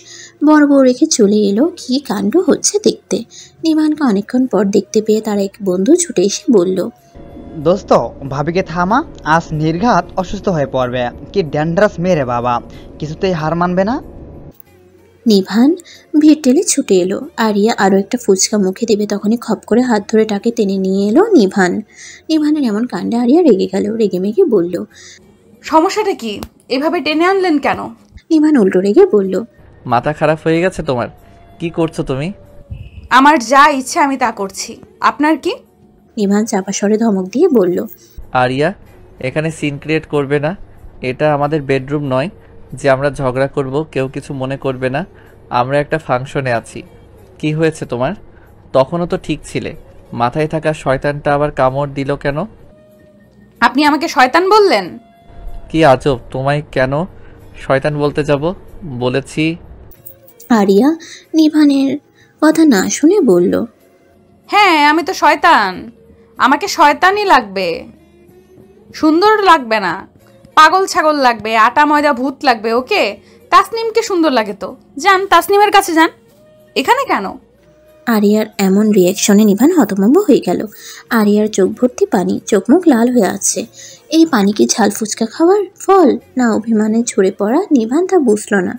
বড় বড় রেখে চলে এলো কি কাণ্ড হচ্ছে দেখতে। নিভানকে অনেকক্ষণ পর দেখতে পেয়ে তার এক বন্ধু ছুটে এসে বলল, দোস্ত, ভাবিকে থামা, আজ নির্ঘাত অসুস্থ হয়ে পড়বে। কি ড্যান্ড্রাস মেরে বাবা, কিছুতেই হার মানবে না। নিভান ভিড় টেলে ছুটে এলো। আরিয়া আরও একটা ফুচকা মুখে দেবে, তখনই খপ করে হাত ধরে তাকে টেনে নিয়ে এলো নিভান। নিভানের এমন কাণ্ডে আরিয়া রেগে গেল, রেগে মেগে বলল, সমস্যাটা কি? এভাবে টেনে আনলেন কেন? নিভান উল্টো রেগে বলল, মাথা খারাপ হয়ে গেছে তোমার? কি করছো তুমি? আমার যা ইচ্ছে আমি তা করছি, আপনার কি? নিভান চাপা স্বরে ধমক দিয়ে বলল, আরিয়া, এখানে সিন ক্রিয়েট করবে না। এটা আমাদের বেডরুম নয় যে আমরা ঝগড়া করব। কেউ কিছু মনে করবে না। আমরা একটা ফাংশনে আছি। কি হয়েছে তোমার? তখনও তো ঠিক ছিলে। মাথায় থাকা শয়তানটা আবার কামড় দিল কেন? আপনি আমাকে শয়তান বললেন? কি আজব, তোমায় কেন শয়তান বলতে যাব? বলেছি। আরিয়া নিভানের কথা না শুনে বলল, হ্যাঁ আমি তো শয়তান, আমাকে শয়তানই লাগবে, সুন্দর লাগবে না, পাগল ছাগল লাগবে, আটা ময়দা ভূত লাগবে। ওকে, তাসনিমকে সুন্দর লাগে তো যান, তাসনিমের কাছে যান, এখানে কেন? আরিয়ার এমন রিয়াকশনে নিভান হতভম্ব হয়ে গেল। আরিয়ার চোখ ভর্তি পানি, চোখ মুখ লাল হয়ে আছে। এই পানি কি ঝাল ফুচকা খাওয়ার ফল, না অভিমানে ঝরে পড়া? নিভান তা বুঝল না।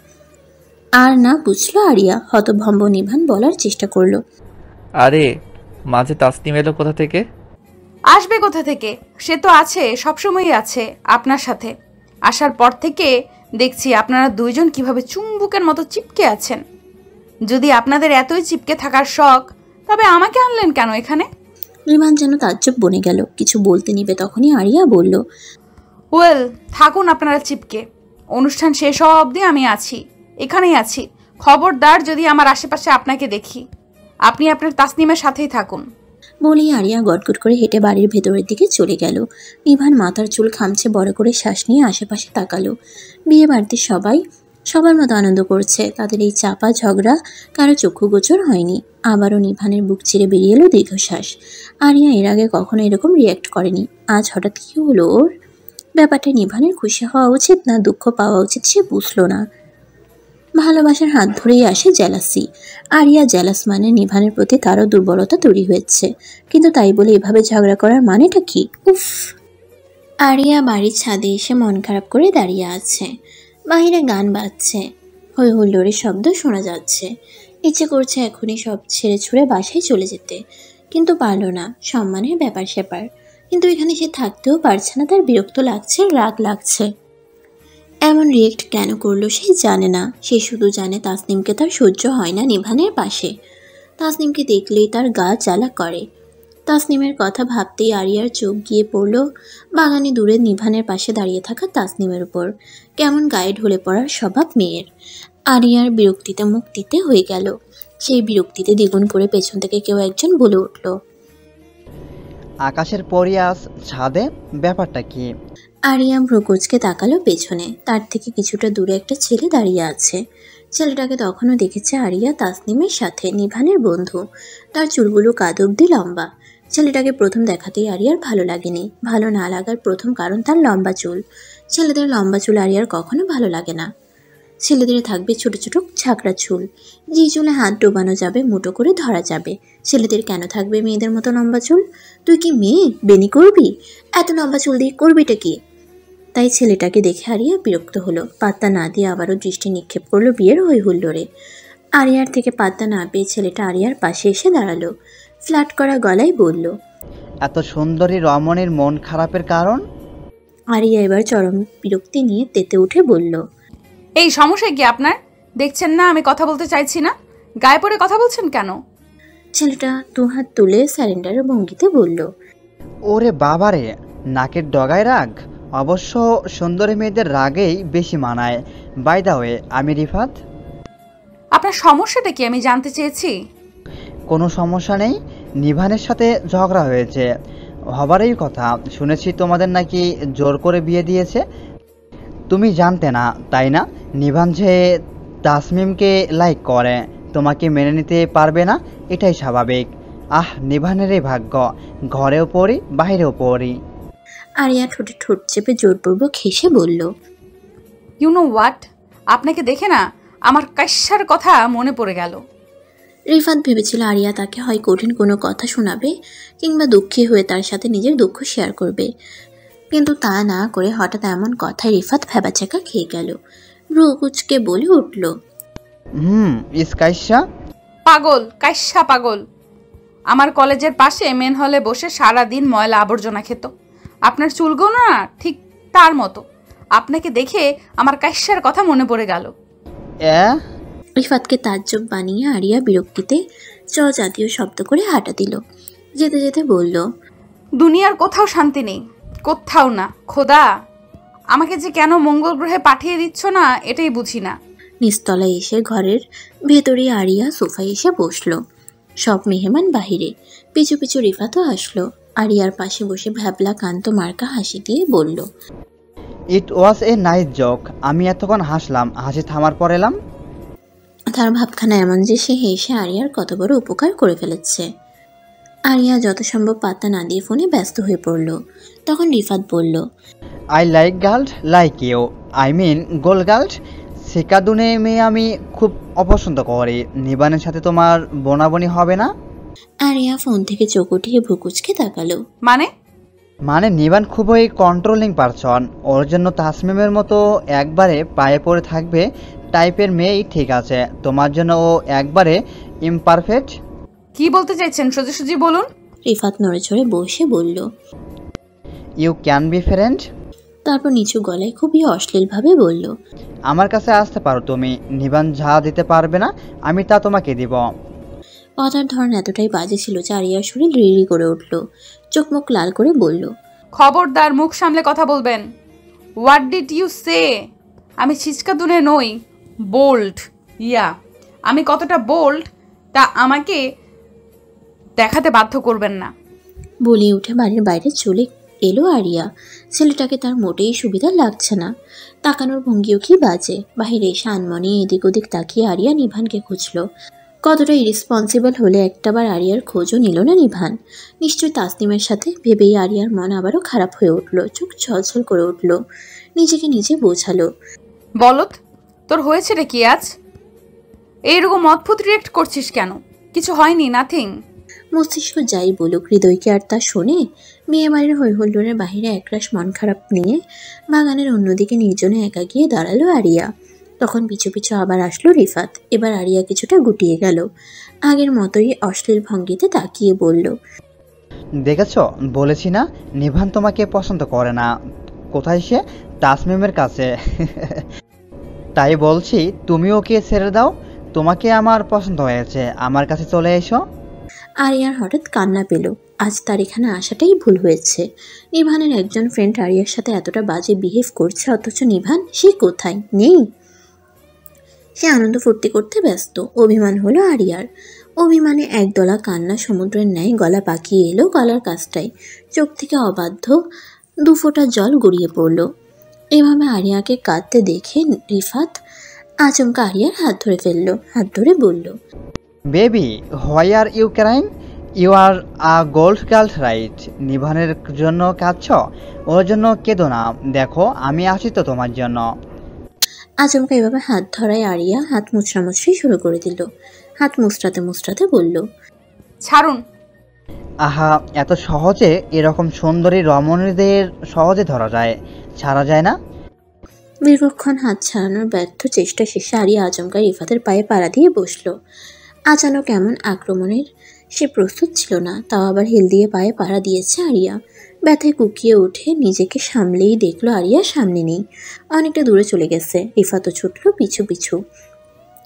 আর না বুঝলো আরিয়া। হতভম্ব নিভান বলার চেষ্টা করলো, আরে মাঝে তাসনিম এলো কোথা থেকে? আসবে কোথা থেকে? সে তো আছে, সবসময়ই আছে আপনার সাথে। আসার পর থেকে দেখছি আপনারা দুইজন কিভাবে চুম্বুকের মতো চিপকে আছেন। যদি আপনাদের এতই চিপকে থাকার শখ, তবে আমাকে আনলেন কেন এখানে? নিভান যেন তাজ্জব বনে গেল। কিছু বলতে নিবে তখনই আরিয়া বলল, ওয়েল, থাকুন আপনারা চিপকে, অনুষ্ঠান শেষ হওয়া অবধি আমি আছি, এখানেই আছি। খবরদার যদি আমার আশেপাশে আপনাকে দেখি। আপনি আপনার তাসনিমের সাথেই থাকুন। বলেই আরিয়া গটগট করে হেঁটে বাড়ির ভেতরের দিকে চলে গেল। নিভান মাথার চুল খামছে বড় করে শ্বাস নিয়ে আশেপাশে তাকালো। বিয়ে বাড়িতে সবাই সবার মতো আনন্দ করছে। তাদের এই চাপা ঝগড়া কারো চক্ষুগোচর হয়নি। আবারও নিভানের বুক চিরে বেরিয়ে এলো দীর্ঘশ্বাস। আরিয়া এর আগে কখনো এরকম রিয়্যাক্ট করেনি। আজ হঠাৎ কী হলো ওর? ব্যাপারটা নিভানের খুশি হওয়া উচিত না দুঃখ পাওয়া উচিত সে বুঝলো না। ভালোবাসার হাত ধরেই আসে জেলাসি। আরিয়া জেলাস মানে নিভানের প্রতি তারও দুর্বলতা তৈরি হয়েছে। কিন্তু তাই বলে এভাবে ঝগড়া করার মানেটা কি? উফ! আরিয়া বাড়ির ছাদে এসে মন খারাপ করে দাঁড়িয়ে আছে। বাহিরে গান বাজছে, হই হুল্লোড়ের শব্দ শোনা যাচ্ছে। ইচ্ছে করছে এখনই সব ছেড়ে ছুড়ে বাসায় চলে যেতে, কিন্তু পারল না। সম্মানের ব্যাপার স্যাপার। কিন্তু এখানে সে থাকতেও পারছে না। তার বিরক্ত লাগছে, রাগ লাগছে। এমন রিয়েক্ট কেন করলো সে জানে না। সে শুধু জানে তাসনিমকে তার সহ্য হয় না নিভানের পাশে। তাসনিমকে দেখলেই তার গা জ্বালা করে। তাসনিমের কথা ভাবতেই আরিয়ার চোখ গিয়ে পড়ল বাগানে দূরে নিভানের পাশে দাঁড়িয়ে থাকা তাসনিমের উপর। কেমন গায়ে ঢলে পড়ার স্বভাব মেয়ের। আরিয়ার বিরক্তিতে মুখ দিতে হয়ে গেল। সেই বিরক্তিতে দ্বিগুণ করে পেছন থেকে কেউ একজন বলে উঠল, আকাশের পরি আজ ছাদে, ব্যাপারটা কি? আরিয়া ভ্রুকুচকে তাকালো পেছনে। তার থেকে কিছুটা দূরে একটা ছেলে দাঁড়িয়ে আছে। ছেলেটাকে তখনও দেখেছে আরিয়া তাসনিমের সাথে, নিভানের বন্ধু। তার চুলগুলো কাঁধ অব্দি লম্বা। ছেলেটাকে প্রথম দেখাতেই আরিয়ার ভালো লাগেনি। ভালো না লাগার প্রথম কারণ তার লম্বা চুল। ছেলেদের লম্বা চুল আরিয়ার কখনো ভালো লাগে না। ছেলেদের থাকবে ছোট ছোট ঝাঁকড়া চুল, যে চুলে হাত ডোবানো যাবে, মুঠো করে ধরা যাবে। ছেলেদের কেন থাকবে মেয়েদের মতো লম্বা চুল? তুই কি মেয়ে, বেনি করবি? এত লম্বা চুল দিয়ে করবিটা কি? তাই ছেলেটাকে দেখে আরিয়া বিরক্ত হলো। পাত্তা না দিয়ে আবারও দৃষ্টি নিক্ষেপ করলো বিয়ের হই হুল্লোড়ে। আরিয়ার থেকে পাত্তা না পেয়ে ছেলেটা আরিয়ার পাশে এসে দাঁড়ালো। ফ্ল্যাট করা গলায় বলল, এত সুন্দরী রমণীর মন খারাপের কারণ? আরিয়া এবার চরম বিরক্তি নিয়ে তেতে উঠে বলল, এই সমস্যা কি আপনার? দেখছেন না আমি কথা বলতে চাইছি না? গায়ে পড়ে কথা বলছেন কেন? ছেলেটা দুহাত তুলে স্যারেন্ডারের ভঙ্গিতে বলল, ওরে বাবারে, নাকের ডগায় রাগ। অবশ্য সুন্দরী মেয়েদের রাগেই বেশি মানায়। বাই দা ওয়ে, আমি রিফাত। আপনার সমস্যাটা কি আমি জানতে চেয়েছি? কোনো সমস্যা নেই। নিভানের সাথে ঝগড়া হয়েছে, হবারই কথা। শুনেছি তোমাদের নাকি জোর করে বিয়ে দিয়েছে। তুমি জানতে না তাই না? নিভান যে তাসমিমকে লাইক করে, তোমাকে মেনে নিতে পারবে না, এটাই স্বাভাবিক। আহ, নিভানেরই ভাগ্য, ঘরেও পড়ি বাইরেও পড়ি। আরিয়া ঠোঁটে ঠোঁট চেপে জোরপূর্বক হেসে বলল, ইউ নো হোয়াট, আপনাকে দেখে না আমার কাশ্যার কথা মনে পড়ে গেল। রিফাত ভেবেছিল আরিয়া তাকে হয় কঠিন কোনো কথা শোনাবে, কিংবা দুঃখী হয়ে তার সাথে নিজের দুঃখ শেয়ার করবে। কিন্তু তা না করে হঠাৎ এমন কথায় রিফাত ভেবাচাকা খেয়ে গেল। রুকুচকে বলে উঠল, ইসকাইশা পাগল, কাশ্যা পাগল। আমার কলেজের পাশে মেন হলে বসে সারা দিন ময়লা আবর্জনা খেত। আপনার চুলগুলো না ঠিক তার মতো। আপনাকে দেখে আমার কাশ্যার কথা মনে পড়ে গেল। রিফাতকে তাজ্জব বানিয়ে আরিয়া বিরক্তিতে চ জাতীয় শব্দ করে হাঁটা দিল। যেতে যেতে বলল, দুনিয়ার কোথাও শান্তি নেই, কোথাও না। খোদা, আমাকে যে কেন মঙ্গল গ্রহে পাঠিয়ে দিচ্ছ না এটাই বুঝি না। নিচতলায় এসে ঘরের ভেতরে আরিয়া সোফায় এসে বসলো। সব মেহমান বাহিরে। পিছু পিছু রিফাতও আসলো। আরিয়ার পাশে বসে ভ্যাবলা কান্ত মার্কা হাসি দিয়ে বলল, ইট ওয়াজ এ নাইস জোক। আমি এতক্ষণ হাসলাম, হাসি থামার পর এলাম। তার ভাবখানা এমন যে সে হেসে আরিয়ার কত বড় উপকার করে ফেলেছে। আরিয়া যত সম্ভব পাত্তা না দিয়ে ফোনে ব্যস্ত হয়ে পড়ল। তখন রিফাত বলল, I like girl like you, I mean gold girl. শিকাদুনে মেয়ে আমি খুব অপছন্দ করি। নিবানের সাথে তোমার বোনাবনি হবে না? আরিয়া ফোন থেকে চোখ উঠিয়ে ভ্রুকুচকে তাকালো। মানে নিবান খুবই কন্ট্রোলিং পারসন। ওর জন্য তাসমিমের মতো একবারে পায়ে পড়ে থাকবে টাইপের মেয়েই ঠিক আছে। তোমার জন্য ও একবারে ইমপারফেক্ট। কি বলতে চাইছেন সোজাসুজি বলুন। রিফাত নড়ে চড়ে বসে বলল, ইউ ক্যান বি ফ্রেন্ড। তারপর নিচু গলায় খুবই অশ্লীলভাবে বলল, আমার কাছে আসতে পারো তুমি। নিবান যা দিতে পারবে না আমি তা তোমাকে দিব। কথার ধরন এতটাই বাজে ছিল যে আরিয়ার শরীর রিড়ি করে উঠল। চোখ মুখ লাল করে বলল, খবরদার, মুখ সামলে কথা বলবেন। হোয়াট ডিড ইউ সে? আমি ছিচকা দুনে নই, বোল্ড। আমি কতটা বোল্ড তা আমাকে দেখাতে বাধ্য করবেন না। বলে উঠে বাড়ির বাইরে চলে এলো আরিয়া। ছেলেটাকে তার মোটেই সুবিধা লাগছে না। তাকানোর ভঙ্গিও কি বাজে। বাহিরে এসে আনমনে এদিক ওদিক তাকিয়ে আরিয়া নিভানকে খুঁজল। কতটা ইরেসপন্সিবল হলে একটাবার আরিয়ার খোঁজও নিল না নিভান। নিশ্চয় তাসনিমের সাথে ভেবেই আরিয়ার মন আবারও খারাপ হয়ে উঠল। চোখ ছলছল করে উঠল। নিজেকে নিজে বোঝালো, বলত, তোর হয়েছে রে কি আজ? এইরকম অদ্ভুত রিয়েক্ট করছিস কেন? কিছু হয়নি, নাথিং। মস্তিষ্ক যাই বলুক, হৃদয়কে আর তা শোনে? মেয়ে বাড়ির হৈহুল্লোড়ের বাহিরে একরাশ মন খারাপ নিয়ে বাগানের অন্যদিকে নির্জনে একা গিয়ে দাঁড়ালো আরিয়া। তখন পিছু পিছু আবার আসলো রিফাত। এবার আরিয়া কিছুটা গুটিয়ে গেল। আগের মতোই অশ্লীল ভঙ্গিতে তাকিয়ে বলল, দেখেছ, বলেছি না নিভান তোমাকে পছন্দ করে না। কোথায় সে? তাসমিমের কাছে। তাই বলছি তুমি ওকে ছেড়ে দাও। তোমাকে আমার পছন্দ হয়েছে, আমার কাছে চলে এসো। আরিয়ার হঠাৎ কান্না পেল। আজ তার এখানে আসাটাই ভুল হয়েছে। নিভানের একজন ফ্রেন্ড আরিয়ার সাথে এতটা বাজে বিহেভ করছে, অথচ নিভান সে কোথায় নেই। সে আনন্দ ফুর্তি করতে ব্যস্ত। অভিমান হলো আরিয়ার। অভিমানে একদলা কান্না সমুদ্রের ন্যায় গলা পাকিয়ে এলো গলার কাছটায়। চোখ থেকে অবাধ্য দুফোঁটা জল গড়িয়ে পড়ল। এভাবে আরিয়াকে কাঁদতে দেখে রিফাত আচমকা আরিয়ার হাত ধরে ফেলল। হাত ধরে বলল, baby, why are you crying? You are a gold girl right? নিভানের জন্য কাঁদছ? ওর জন্য কেঁদো না। দেখো আমি আছি তো তোমার জন্য। আচমকা এভাবে হাত ধরায় আরিয়া হাত মুচড়ামুচড়ি শুরু করে দিল। হাত মুচড়াতে মুচড়াতে বলল, ছাড়ুন। আহা, এত সহজে এরকম সুন্দরী রমণীদের সহজে ধরা যায়, ছাড়া যায় না। দীর্ঘক্ষণ হাত ছাড়ানোর ব্যর্থ চেষ্টা শেষে আরিয়া আচমকা রিফাতের পায়ে পাড়া দিয়ে বসল। আচানক এমন আক্রমণের সে প্রস্তুত ছিল না। তাও আবার হিল দিয়ে পায়ে পাড়া দিয়েছে আরিয়া। ব্যথায় কুকিয়ে উঠে নিজেকে সামলেই দেখলো আরিয়া সামনে নেই, অনেকটা দূরে চলে গেছে। রিফাতও ছুটল পিছু পিছু।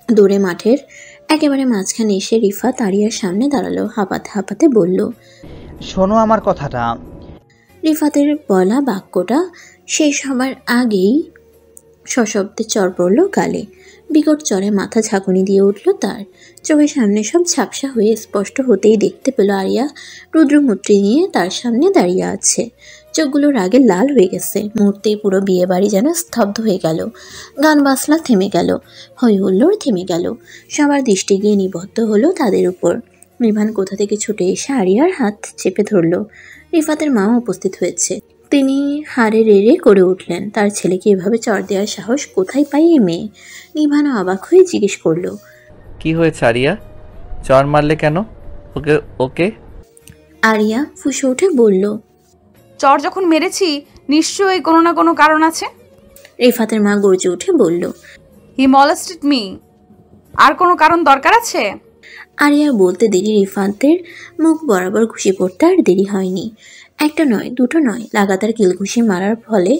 দূরে মাঠের একেবারে মাঝখানে এসে রিফাত আরিয়ার সামনে দাঁড়ালো। হাঁপাতে হাঁপাতে বলল, শোনো আমার কথাটা। রিফাতের বলা বাক্যটা শেষ হবার আগেই সশব্দে চর পড়ল গালে। বিকট চরে মাথা ঝাঁকুনি দিয়ে উঠল তার। চোখের সামনে সব ঝাপসা হয়ে স্পষ্ট হতেই দেখতে পেল আরিয়া রুদ্রমূর্তি নিয়ে তার সামনে দাঁড়িয়ে আছে। চোখগুলো রাগে লাল হয়ে গেছে। মুহূর্তেই পুরো বিয়ে বাড়ি যেন স্তব্ধ হয়ে গেল। গান বাজনা থেমে গেল, হৈ হুল্লোড় থেমে গেল। সবার দৃষ্টি গিয়ে নিবদ্ধ হলো তাদের উপর। নিভান কোথা থেকে ছুটে এসে আরিয়ার হাত চেপে ধরল। রিফাতের মাও উপস্থিত হয়েছে। তিনি হাড়ে রেড়ে করে উঠলেন। তার ছেলেকে এভাবে চর দেওয়ার সাহস কোথায় পাই এই মেয়ে? নিভানও অবাক হয়ে জিজ্ঞেস করলো, কি হয়েছে আরিয়া? চর মারলে কেন ওকে? ওকে আরিয়া ফুঁসে উঠে বলল, চর যখন মেরেছি নিশ্চয়ই কোনো না কোনো কারণ আছে। রিফাতের মা গর্জে উঠে বলল, হি মলেস্টেড মি। আর কোনো কারণ দরকার আছে? আরিয়া বলতে দেরি রিফাতের মুখ বরাবর ঘুষে পড়তে আর দেরি হয়নি। একটা নয়, দুটো নয়, লাগাতার কিলঘুষি মারার ফলে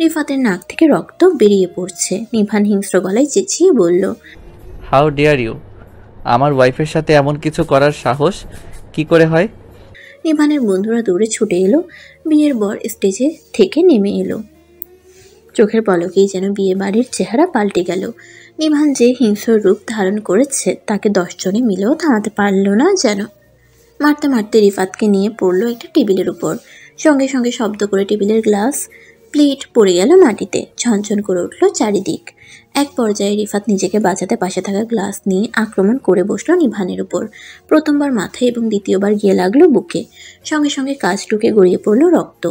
রিফাতের নাক থেকে রক্ত বেরিয়ে পড়ছে। নিভান হিংস্র গলায় চেঁচিয়ে বলল, হাউ ডেয়ার ইউ! আমার ওয়াইফের সাথে এমন কিছু করার সাহস কি করে হয়? নিভানের বন্ধুরা দৌড়ে ছুটে এলো। বিয়ের বর স্টেজে থেকে নেমে এলো। চোখের পলকেই যেন বিয়ে বাড়ির চেহারা পাল্টে গেল। নিভান যে হিংস্র রূপ ধারণ করেছে তাকে 10 জনে মিলেও থামাতে পারল না যেন। মারতে মারতে রিফাতকে নিয়ে পড়লো একটা টেবিলের উপর। সঙ্গে সঙ্গে শব্দ করে টেবিলের গ্লাস প্লেট পড়ে গেল মাটিতে। ঝনঝন করে উঠল চারিদিক। এক পর্যায়ে রিফাত নিজেকে বাঁচাতে পাশে থাকা গ্লাস নিয়ে আক্রমণ করে বসলো নিভানের উপর। প্রথমবার মাথায় এবং দ্বিতীয়বার গিয়ে লাগলো বুকে। সঙ্গে সঙ্গে কাজ ঢুকে গড়িয়ে পড়ল রক্ত।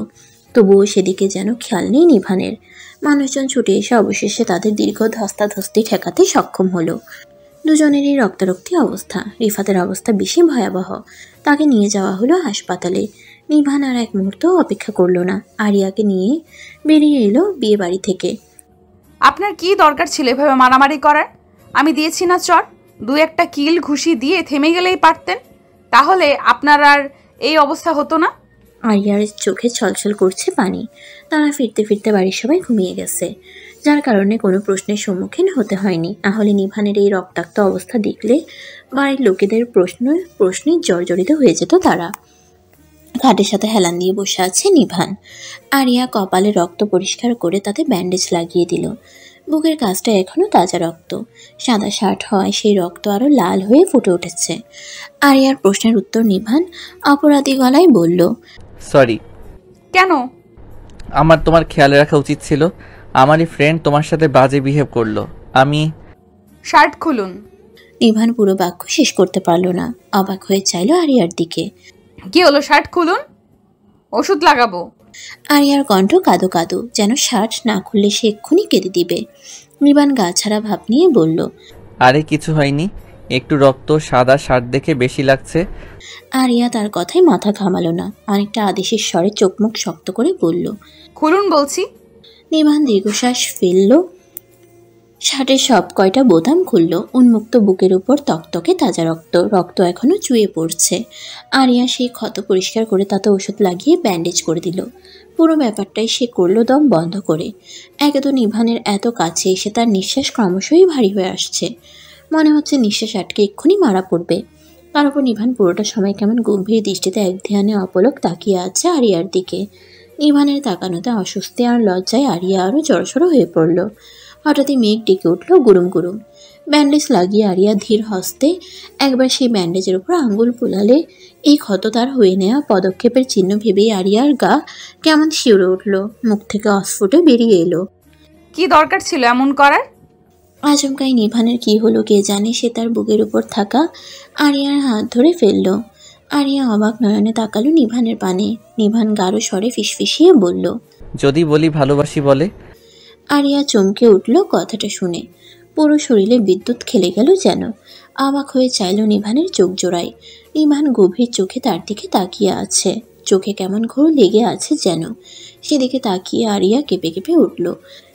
তবুও সেদিকে যেন খেয়াল নেই নিভানের। মানুষজন ছুটে এসে অবশেষে তাদের দীর্ঘ ধস্তাধস্তি ঠেকাতে সক্ষম হলো। দুজনেরই রক্তারক্তি অবস্থা। রিফাতের অবস্থা বেশি ভয়াবহ। তাকে নিয়ে যাওয়া হলো হাসপাতালে। নিভান আর এক মুহূর্ত অপেক্ষা করলো না। আরিয়াকে নিয়ে বেরিয়ে এলো বিয়ে বাড়ি থেকে। আপনার কি দরকার ছিল এভাবে মারামারি করার? আমি দিয়েছি না চর, 2-1টা কিল ঘুষি দিয়ে থেমে গেলেই পারতেন, তাহলে আপনার আর এই অবস্থা হতো না। আরিয়ার চোখে ছলছল করছে পানি। তারা ফিরতে ফিরতে বাড়ির সবাই ঘুমিয়ে গেছে, যার কারণে কোনো প্রশ্নের সম্মুখীন হতে হয়নি। নাহলে নিভানের এই রক্তাক্ত অবস্থা দেখলে বাড়ির লোকেদের প্রশ্নে জর্জরিত হয়ে যেত তারা। ঘাটের সাথে হেলান দিয়ে বসে আছে নিভান। আরিয়া কপালে রক্ত পরিষ্কার করে তাতে ব্যান্ডেজ লাগিয়ে দিল। বুকের কাজটা এখনো তাজা রক্ত। সাদা শার্ট হওয়ায় সেই রক্ত আরো লাল হয়ে ফুটে উঠেছে। আরিয়ার প্রশ্নের উত্তর নিভান অপরাধী গলায় বলল, সরি। কেন? আমার তোমার খেয়াল রাখা উচিত ছিল। আমারই ফ্রেন্ড তোমার সাথে বাজে বিহেভ করলো। আমি শার্ট খুলুন। নিভান পুরো বাক্য শেষ করতে পারল না। অবাক হয়ে চাইল আরিয়ার দিকে। কি হলো? শার্ট খুলুন, ওষুধ লাগাবো। আরিয়ার কণ্ঠ কাঁদো কাঁদো, যেন শার্ট না খুললে সে এক্ষুনি কেঁদে দিবে। নিভান গা ছাড়া ভাব নিয়ে বলল, আরে কিছু হয়নি, একটু রক্ত, সাদা শার্ট দেখে বেশি লাগছে। আরিয়া তার কথায় মাথা ঘামালো না। অনেকটা আদেশের স্বরে চোখ মুখ শক্ত করে বলল, খুলুন বলছি। নিভান দীর্ঘশ্বাস ফেলল। শার্টের সব কয়টা বোতাম খুলল। উন্মুক্ত বুকের উপর তকতকে তাজা রক্ত। রক্ত এখনো চুয়ে পড়ছে। আরিয়া সেই ক্ষত পরিষ্কার করে তাতে ওষুধ লাগিয়ে ব্যান্ডেজ করে দিল। পুরো ব্যাপারটাই সে করল দম বন্ধ করে। একে তো নিভানের এত কাছে এসে তার নিঃশ্বাস ক্রমশই ভারী হয়ে আসছে। মনে হচ্ছে নিঃশ্বাস আটকে এক্ষুনি মারা পড়বে। তার উপর নিভান পুরোটা সময় কেমন গম্ভীর দৃষ্টিতে এক ধ্যানে অপলক তাকিয়ে আছে আরিয়ার দিকে। নিভানের তাকানোতে অস্বস্তি আর লজ্জায় আরিয়া আরও জড়সড় হয়ে পড়ল। হঠাৎই মেঘ ডেকে উঠল গুরুম গুরুম। ব্যান্ডেজ লাগিয়ে আরিয়া ধীর হস্তে একবার সেই ব্যান্ডেজের উপর আঙ্গুল বুলালে এই ক্ষত তার হয়ে নেওয়া পদক্ষেপের চিহ্ন ভেবেই আরিয়ার গা কেমন শিউরে উঠল। মুখ থেকে অস্ফুটে বেরিয়ে এলো, কি দরকার ছিল এমন করার? আচমকাই নিভানের কি হলো কে জানে। সে তার বুকের উপর থাকা আরিয়ার হাত ধরে ফেলল। আরিয়া অবাক নয়নে তাকালো নিভানের পানে। নিভান গাঢ় স্বরে ফিসফিসিয়ে বলল, যদি বলি ভালোবাসি বলে। আরিয়া চমকে উঠল কথাটা শুনে। পুরো শরীরে বিদ্যুৎ খেলে গেল যেন। অবাক হয়ে চাইল নিভানের চোখ জোড়ায়। নিভান গভীর চোখে তার দিকে তাকিয়ে আছে। চোখে কেমন ঘোর লেগে আছে যেন। সেদিকে তাকিয়ে আরিয়া কেঁপে কেঁপে উঠল।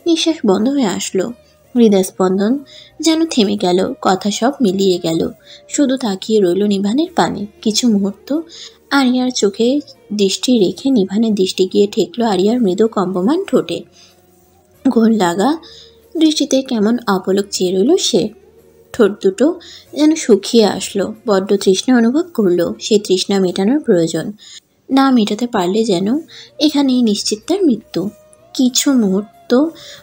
নিঃশ্বাস বন্ধ হয়ে আসলো। হৃদয়স্পন্দন যেন থেমে গেল। কথা সব মিলিয়ে গেল। শুধু তাকিয়ে রইল নিভানের পানে। কিছু মুহূর্ত আরিয়ার চোখে দৃষ্টি রেখে নিভানের দৃষ্টি গিয়ে ঠেকল আরিয়ার মৃদু কম্পমান ঠোঁটে। ঘোর লাগা দৃষ্টিতে কেমন অপলক চেয়ে রইল সে। ঠোঁট দুটো যেন শুকিয়ে আসলো। বড্ড তৃষ্ণা অনুভব করলো। সেই তৃষ্ণা মেটানোর প্রয়োজন। না মেটাতে পারলে যেন এখানেই নিশ্চিত তার মৃত্যু। কিছু মুহূর্ত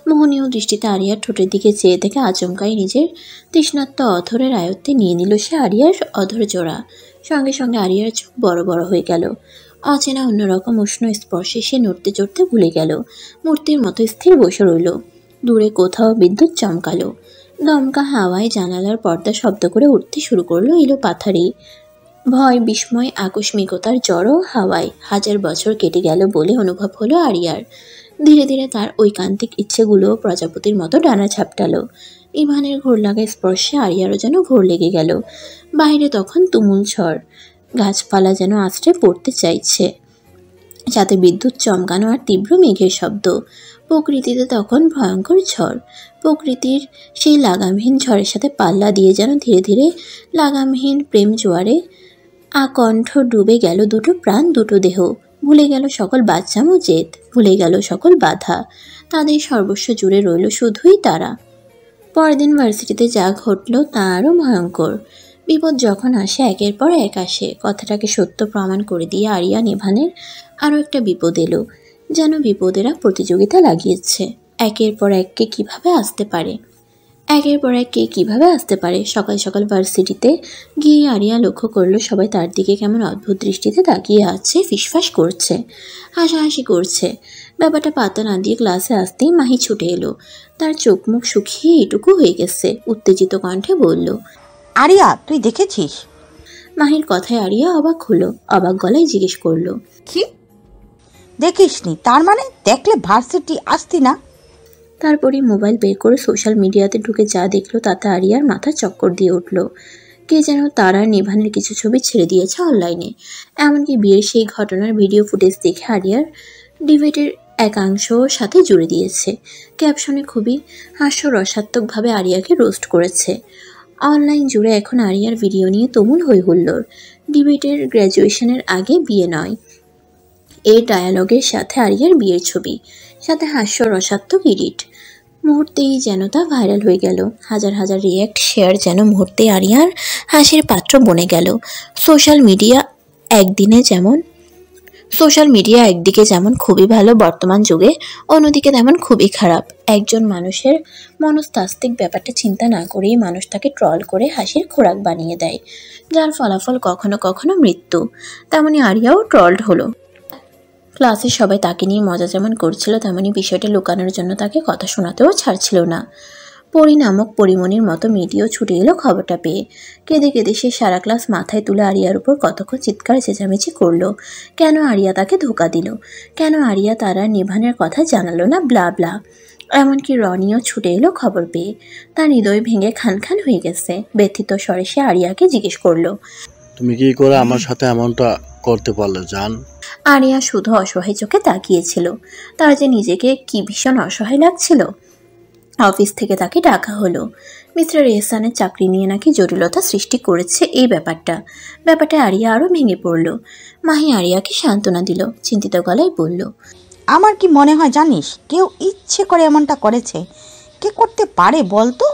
মোহনীয় দৃষ্টিতে আরিয়ার ঠোঁটের দিকে চেয়ে থেকে আচমকাই নিজের তৃষ্ণাত্ম অধরের আয়ত্তে নিয়ে নিল সে আরিয়ার অধর জোড়া। সঙ্গে সঙ্গে আরিয়ার চোখ বড় বড় হয়ে গেল। অচেনা অন্যরকম উষ্ণ স্পর্শে সে নড়তে চড়তে ভুলে গেল। মূর্তির মতো স্থির বসে রইল। দূরে কোথাও বিদ্যুৎ চমকালো। দমকা হাওয়ায় জানালার পর্দা শব্দ করে উঠতে শুরু করলো এলো পাথারি। ভয়, বিস্ময়, আকস্মিকতার জড়ো হাওয়ায় 1000 বছর কেটে গেল বলে অনুভব হলো আরিয়ার। ধীরে ধীরে তার ঐকান্তিক ইচ্ছেগুলো প্রজাপতির মতো ডানা ঝাপটালো। ইভানের ঘোর লাগা স্পর্শে আরিয়ারও যেন ঘোর লেগে গেল। বাইরে তখন তুমুল ঝড়। গাছপালা যেন আছড়ে পড়তে চাইছে, সাথে বিদ্যুৎ চমকানো আর তীব্র মেঘের শব্দ। প্রকৃতিতে তখন ভয়ঙ্কর ঝড়। প্রকৃতির সেই লাগামহীন ঝড়ের সাথে পাল্লা দিয়ে যেন ধীরে ধীরে লাগামহীন প্রেম জোয়ারে আকণ্ঠ ডুবে গেল দুটো প্রাণ, দুটো দেহ। ভুলে গেল সকল বাচ্চামো জেদ, ভুলে গেল সকল বাধা। তাদের সর্বস্ব জুড়ে রইল শুধুই তারা। পরের দিন ভার্সিটিতে যা ঘটল তা আরও ভয়ঙ্কর। বিপদ যখন আসে একের পর এক আসে। কথাটাকে সত্য প্রমাণ করে দিয়ে আরিয়া নিভানের আরও একটা বিপদ এলো। যেন বিপদেরা প্রতিযোগিতা লাগিয়েছে একের পর এককে কিভাবে আসতে পারে, একের পর এক কে কীভাবে আসতে পারে। সকাল সকাল ভার্সিটিতে গিয়ে আরিয়া লক্ষ্য করলো সবাই তার দিকে কেমন অদ্ভুত দৃষ্টিতে তাকিয়ে আছে, ফিসফাস করছে, হাসাহাসি করছে। ব্যাপারটা পাতা না দিয়ে ক্লাসে আসতেই মাহি ছুটে এলো। তার চোখ মুখ শুকিয়ে এটুকু হয়ে গেছে। উত্তেজিত কণ্ঠে বলল, আরিয়া তুই দেখেছিস? মাহির কথায় আরিয়া অবাক হলো। অবাক গলায় জিজ্ঞেস করলো, কি? দেখিসনি? তার মানে দেখলে ভার্সিটি আসতি না? তারপরে মোবাইল বের করে সোশ্যাল মিডিয়াতে ঢুকে যা দেখলো তাতে আরিয়ার মাথা চক্কর দিয়ে উঠল। কে যেন তার আর নিভানের কিছু ছবি ছেড়ে দিয়েছে অনলাইনে। এমনকি বিয়ের সেই ঘটনার ভিডিও ফুটেজ দেখে আরিয়ার ডিবেটের একাংশ সাথে জুড়ে দিয়েছে। ক্যাপশনে খুবই হাস্যরসাত্মকভাবে আরিয়াকে রোস্ট করেছে। অনলাইন জুড়ে এখন আরিয়ার ভিডিও নিয়ে তুমুল হই হুল্লোড়। ডিবেটের গ্র্যাজুয়েশনের আগে বিয়ে নয়, এই ডায়ালগের সাথে আরিয়ার বিয়ের ছবি, সাথে হাস্যরসাত্মক এডিট। মুহূর্তেই যেন তা ভাইরাল হয়ে গেল। হাজার হাজার রিয়্যাক্ট শেয়ার যেন মুহূর্তে আরিয়ার হাসির পাত্র বনে গেল। সোশ্যাল মিডিয়া একদিকে যেমন খুবই ভালো বর্তমান যুগে, অন্যদিকে তেমন খুবই খারাপ। একজন মানুষের মনস্তাত্ত্বিক ব্যাপারটা চিন্তা না করেই মানুষ তাকে ট্রল করে হাসির খোরাক বানিয়ে দেয়, যার ফলাফল কখনো কখনো মৃত্যু। তেমনি আরিয়াও ট্রলড হলো। ক্লাসে সবাই তাকে নিয়ে মজা যেমন করছিল, তেমনি বিষয়টা লুকানোর জন্য তাকে কথা শোনাতেও ছাড়ছিল না। পরি নামক পরিমণির মতো মেয়েটিও ছুটে এলো খবরটা পেয়ে। কেঁদে কেঁদে সে সারা ক্লাস মাথায় তুলে আরিয়ার উপর কতক্ষণ চিৎকার চেঁচামেচি করলো। কেন আরিয়া তাকে ধোকা দিল, কেন আরিয়া তার আর নিভানের কথা জানালো না, ব্লা ব্লা। এমনকি রনিও ছুটে এলো খবর পেয়ে। তার হৃদয় ভেঙে খান খান হয়ে গেছে। ব্যথিত স্বরে সে আরিয়াকে জিজ্ঞেস করলো, তুমি কি করে আমার সাথে এমনটা করতে পারলে জান? আরিয়া শুধু অসহায় চোখে তাকিয়েছিল। তার যে নিজেকে কি ভীষণ অসহায় লাগছিল। অফিস থেকে তাকে ডাকা হলো। মিস্টার এহসানের চাকরি নিয়ে নাকি জটিলতা সৃষ্টি করেছে এই ব্যাপারটা আরিয়া আরও ভেঙে পড়ল। মাহি আরিয়াকে সান্ত্বনা দিল, চিন্তিত গলায় বলল, আমার কি মনে হয় জানিস, কেউ ইচ্ছে করে এমনটা করেছে। কে করতে পারে বলতো?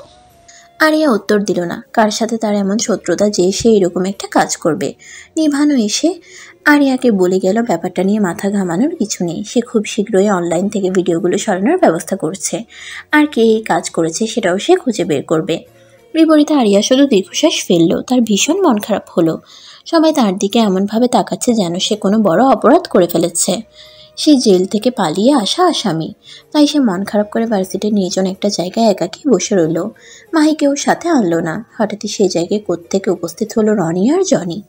আরিয়া উত্তর দিল না। কার সাথে তার এমন শত্রুতা যে সে এরকম একটা কাজ করবে। নিভানও এসে আরিয়াকে বলে গেল ব্যাপারটা নিয়ে মাথা ঘামানোর কিছু নেই। সে খুব শীঘ্রই অনলাইন থেকে ভিডিওগুলো সরানোর ব্যবস্থা করছে, আর কে এই কাজ করেছে সেটাও সে খুঁজে বের করবে। বিপরীতে আরিয়া শুধু দীর্ঘশ্বাস ফেললো। তার ভীষণ মন খারাপ হলো। সবাই তার দিকে এমনভাবে তাকাচ্ছে যেন সে কোনো বড় অপরাধ করে ফেলেছে। সে জেল থেকে পালিয়ে আসা আসামি। তাই সে মন খারাপ করে ভার্সিটির নির্জন একটা জায়গায় একাকী বসে রইল। মাহিকেও সাথে আনলো না। হঠাৎই সেই জায়গায় কোত্থেকে উপস্থিত হলো রনি আর জনি।